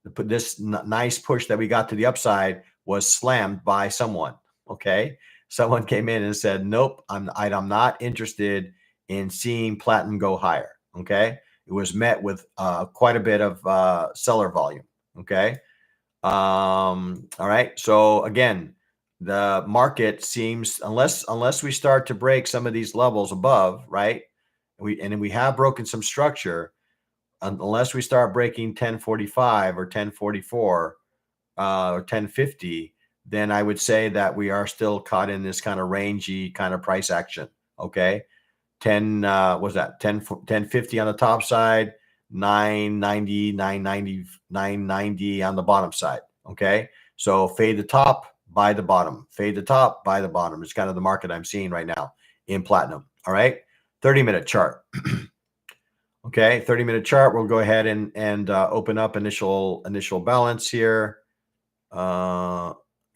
this nice push that we got to the upside was slammed by someone. Okay. Someone came in and said, nope, I'm not interested in seeing platinum go higher. Okay. It was met with quite a bit of seller volume. Okay. All right. So again, the market seems, unless we start to break some of these levels above, right? And we have broken some structure, unless we start breaking 1045 or 1044 or 1050, then I would say that we are still caught in this kind of rangy kind of price action. Okay. 10, was that 1050 on the top side, 990, 990, 990 on the bottom side. Okay. So fade the top, buy the bottom, fade the top, buy the bottom. It's kind of the market I'm seeing right now in platinum. All right. 30-minute chart. Okay. 30-minute chart. We'll go ahead and open up initial balance here.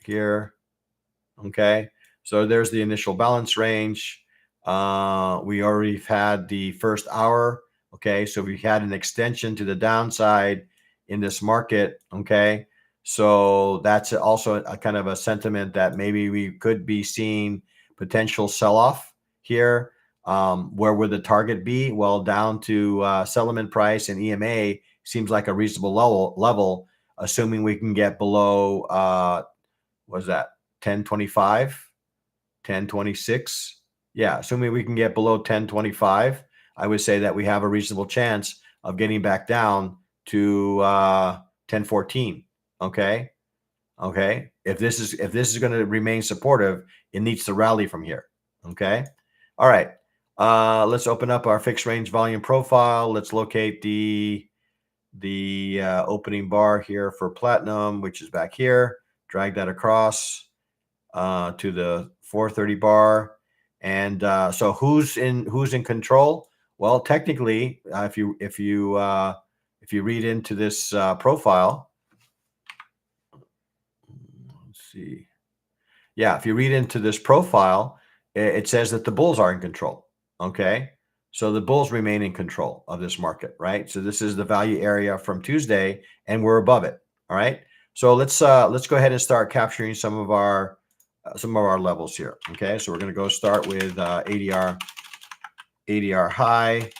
Here. Okay. So there's the initial balance range. We already had the first hour. Okay. So we had an extension to the downside in this market. Okay. So that's also a kind of a sentiment that maybe we could be seeing potential sell-off here. Where would the target be? Well, down to settlement price and EMA seems like a reasonable level, assuming we can get below, what is that? 1025, 1026. Yeah, assuming we can get below 1025, I would say that we have a reasonable chance of getting back down to 1014. Okay. Okay. If this is going to remain supportive, it needs to rally from here. Okay. All right. Let's open up our fixed range volume profile. Let's locate the opening bar here for platinum, which is back here. Drag that across to the 430 bar. And so who's in control? Well, technically, if you read into this profile, let's see. Yeah, if you read into this profile, it says that the bulls are in control. Okay. So the bulls remain in control of this market, right? So this is the value area from Tuesday, and we're above it. All right. So let's go ahead and start capturing some of our levels here. Okay. So we're going to go start with ADR high.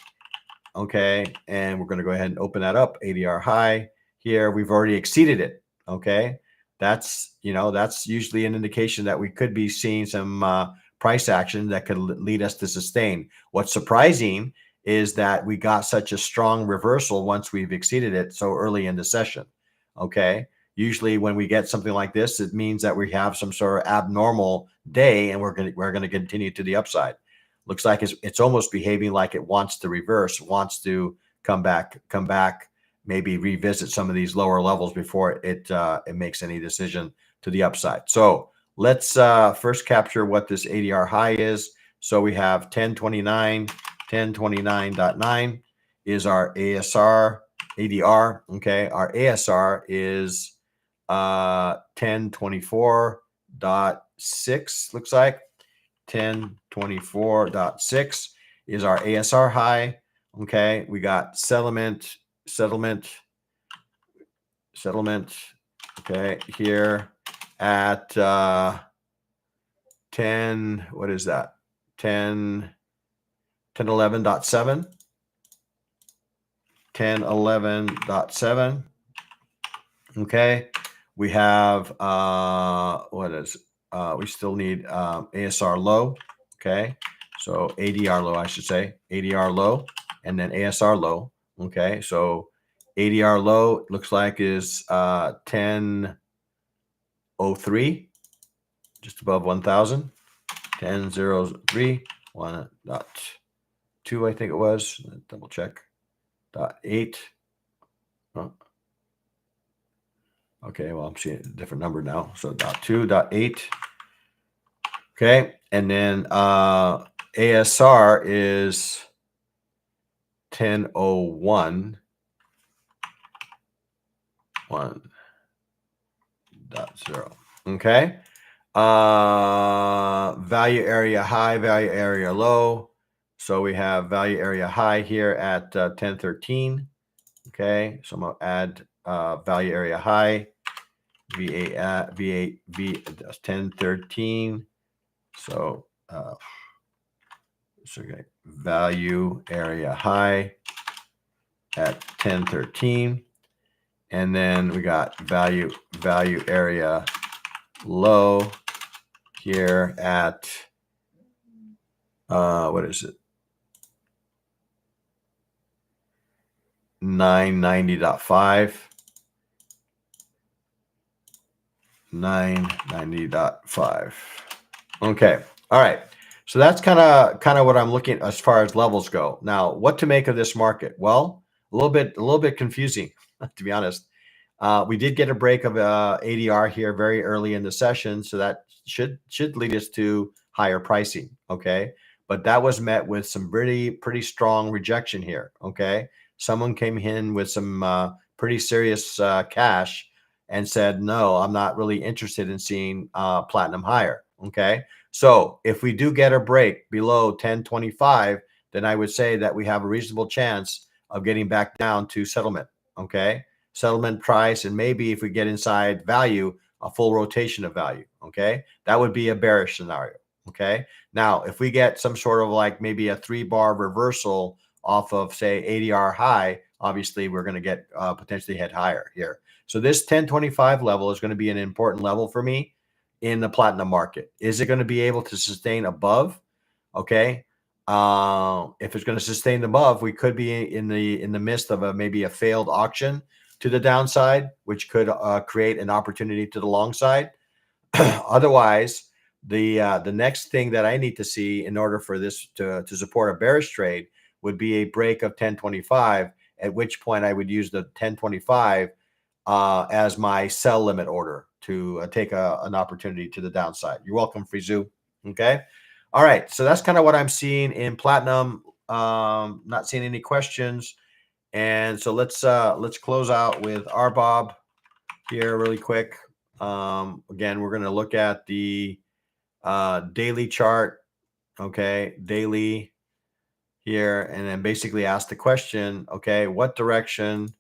Okay. And we're going to go ahead and open that up. ADR high here. We've already exceeded it. Okay. That's usually an indication that we could be seeing some price action that could lead us to sustain. What's surprising is that we got such a strong reversal once we've exceeded it so early in the session. Okay. Usually when we get something like this, it means that we have some sort of abnormal day and we're going to continue to the upside. Looks like it's almost behaving like it wants to reverse, wants to come back, maybe revisit some of these lower levels before it makes any decision to the upside. So let's first capture what this ADR high is. So we have 1029, 1029.9 is our ADR. Okay, our ASR is 1024.6, looks like. 1024.6 is our ASR high. Okay, we got settlement. Okay, here at 10, what is that? 1011.7. 1011.7. Okay, we have what is we still need ASR low. Okay, so ADR low, I should say, ADR low, and then ASR low. Okay, so ADR low looks like is 1003, just above 1000. 1003, 1.2, I think it was. Double check. 0.8. Oh. Okay, well, I'm seeing a different number now. So 0.2, 0.8. Okay, and then ASR is 1001. 1.0. Okay. Value area high, value area low. So we have value area high here at 1013. Okay, so I'm gonna add value area high, VA at V8 V 1013. So okay, value area high at 1013, and then we got value area low here at what is it? 990.5. 990.5. Okay. All right. So that's kind of what I'm looking as far as levels go. Now, what to make of this market? Well, a little bit confusing, to be honest. We did get a break of ADR here very early in the session, so that should lead us to higher pricing. Okay, but that was met with some pretty strong rejection here. Okay, someone came in with some pretty serious cash and said, "No, I'm not really interested in seeing platinum higher." Okay, so if we do get a break below 1025, then I would say that we have a reasonable chance of getting back down to settlement. Okay, settlement price, and maybe if we get inside value, a full rotation of value. Okay, that would be a bearish scenario. Okay, now if we get some sort of like maybe a 3-bar reversal off of say ADR high, obviously we're going to get potentially head higher here. So this 1025 level is going to be an important level for me in the platinum market. Is it going to be able to sustain above? Okay, if it's going to sustain above, we could be in the midst of maybe a failed auction to the downside, which could create an opportunity to the long side. Otherwise, the next thing that I need to see in order for this to support a bearish trade would be a break of 1025, at which point I would use the 1025 as my sell limit order to take an opportunity to the downside. You're welcome, Frizu. Okay. All right. So that's kind of what I'm seeing in platinum. Not seeing any questions. And so let's close out with RBOB here really quick. Again, we're going to look at the daily chart. Okay. Daily here, and then basically ask the question, okay, what direction,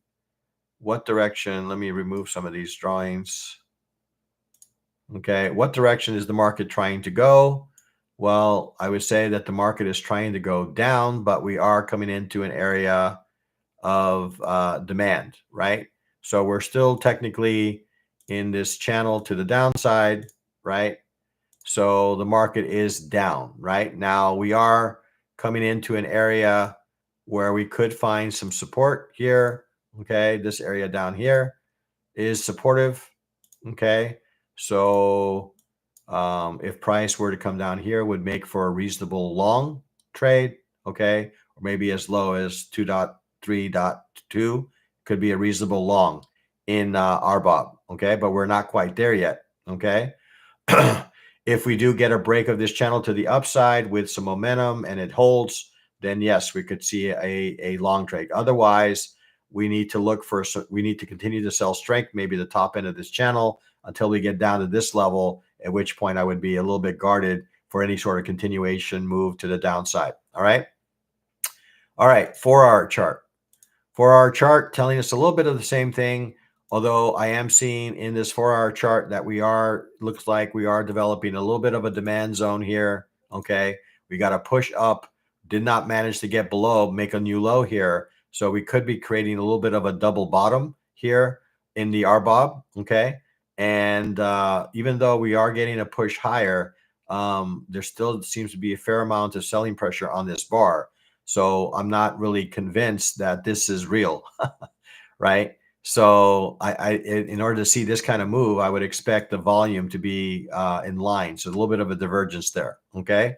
let me remove some of these drawings. Okay, what direction is the market trying to go? Well, I would say that the market is trying to go down, but we are coming into an area of demand, right? So we're still technically in this channel to the downside, right? So the market is down, right? Now we are coming into an area where we could find some support here. Okay, this area down here is supportive. Okay, so if price were to come down here, would make for a reasonable long trade. Okay, or maybe as low as 2.3.2 could be a reasonable long in RBOB. Okay, but we're not quite there yet. Okay. If we do get a break of this channel to the upside with some momentum and it holds, then yes, we could see a long trade. Otherwise, we need to continue to sell strength, maybe the top end of this channel until we get down to this level, at which point I would be a little bit guarded for any sort of continuation move to the downside. All right. All right. 4-hour chart. 4-hour chart telling us a little bit of the same thing. Although I am seeing in this 4-hour chart that looks like we are developing a little bit of a demand zone here. Okay. We got to push up, did not manage to get below, make a new low here. So we could be creating a little bit of a double bottom here in the RBOB. Okay. And even though we are getting a push higher, there still seems to be a fair amount of selling pressure on this bar. So I'm not really convinced that this is real, right? So in order to see this kind of move, I would expect the volume to be in line. So a little bit of a divergence there. Okay.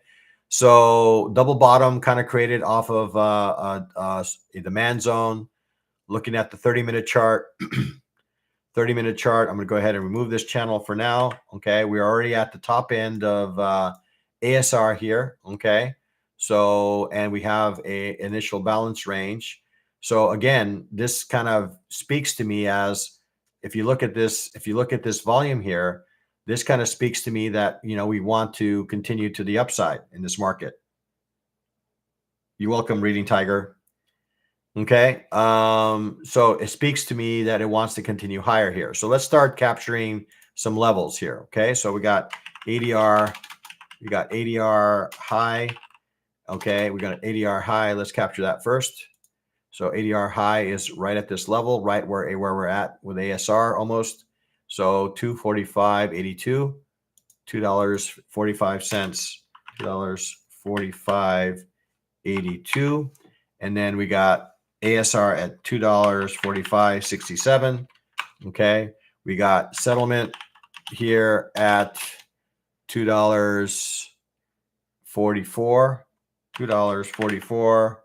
So double bottom kind of created off of a demand zone. Looking at the 30-minute chart, 30-minute chart, I'm going to go ahead and remove this channel for now. Okay. We're already at the top end of ASR here. Okay. So, and we have a initial balance range. So again, this kind of speaks to me as if you look at this volume here, this kind of speaks to me that, we want to continue to the upside in this market. You're welcome, Reading Tiger. Okay. So it speaks to me that it wants to continue higher here. So let's start capturing some levels here. Okay. So we got ADR high. Okay. We got an ADR high. Let's capture that first. So ADR high is right at this level, right where we're at with ASR almost. So 245.82, $2.45, $2.45.82. And then we got ASR at $2.45.67. Okay. We got settlement here at $2.44, $2.44,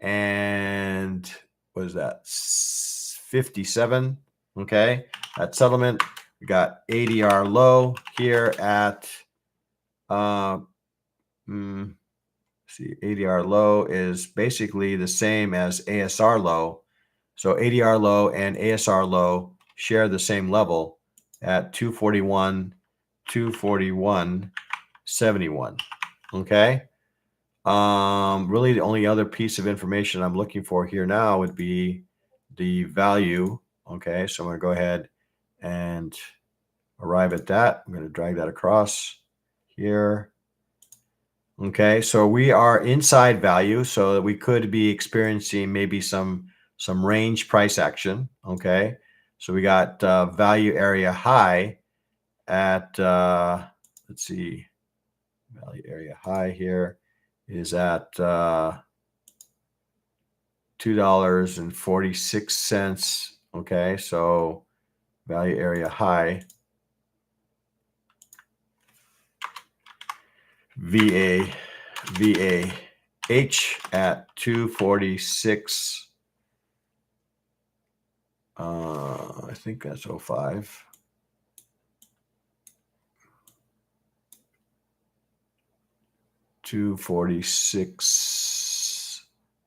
and what is that? 57. Okay, at settlement, we got ADR low here at see, ADR low is basically the same as ASR low. So ADR low and ASR low share the same level at 241, 241.71. Okay. Really the only other piece of information I'm looking for here now would be the value. Okay. So I'm going to go ahead and arrive at that. I'm going to drag that across here. Okay, so we are inside value, so that we could be experiencing maybe some range price action. Okay, so we got value area high at let's see, value area high here is at $2.46. Okay, so value area high VA H at 246. I think that's 05. $246.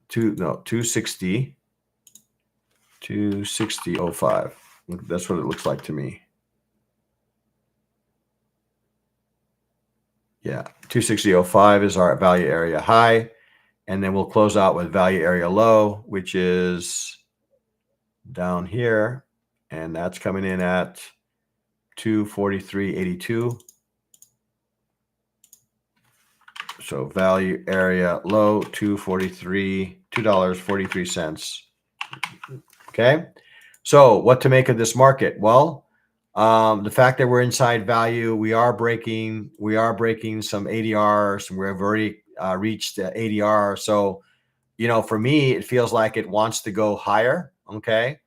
260. 260.05. That's what it looks like to me. Yeah, 260.05 is our value area high. And then we'll close out with value area low, which is down here. And that's coming in at 243.82. So value area low, $2.43. Okay. So what to make of this market? Well, the fact that we're inside value, we are breaking some ADRs, and we've already reached ADR. So, for me, it feels like it wants to go higher. Okay.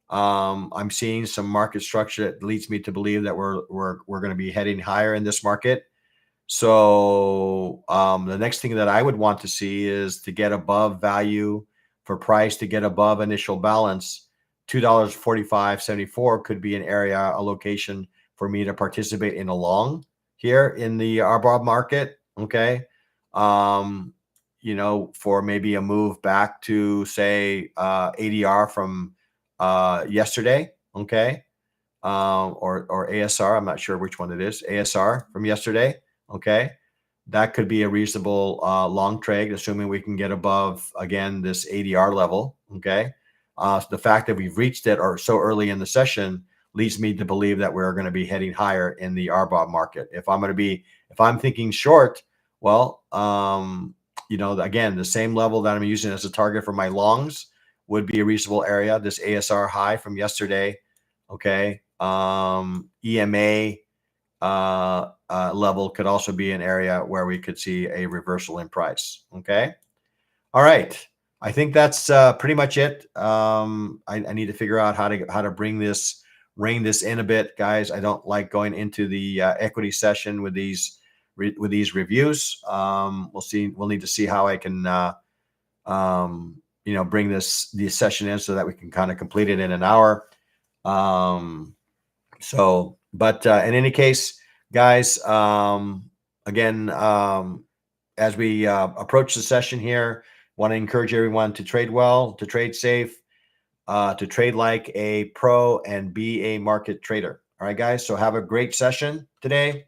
I'm seeing some market structure that leads me to believe that we're going to be heading higher in this market. So the next thing that I would want to see is to get above value for price, to get above initial balance. $2.45.74 could be an area, a location for me to participate in a long here in the RBOB market. Okay. For maybe a move back to say ADR from yesterday. Okay. Or ASR. I'm not sure which one it is. ASR from yesterday. Okay. That could be a reasonable long trade, assuming we can get above, again, this ADR level. Okay. So the fact that we've reached it or so early in the session leads me to believe that we're going to be heading higher in the RBOB market. If I'm thinking short, well, again, the same level that I'm using as a target for my longs would be a reasonable area. This ASR high from yesterday. Okay. EMA level could also be an area where we could see a reversal in price. Okay. All right. I think that's pretty much it. I need to figure out how to rein this in a bit, guys. I don't like going into the equity session with these reviews. We'll see. We'll need to see how I can bring this session in so that we can kind of complete it in an hour. But in any case, guys, again, as we approach the session here, want to encourage everyone to trade well, to trade safe, to trade like a pro and be a market trader. All right, guys. So have a great session today,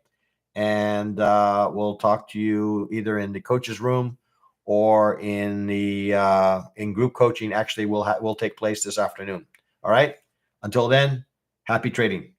and we'll talk to you either in the coach's room or in the in group coaching. Actually, will take place this afternoon. All right. Until then, happy trading.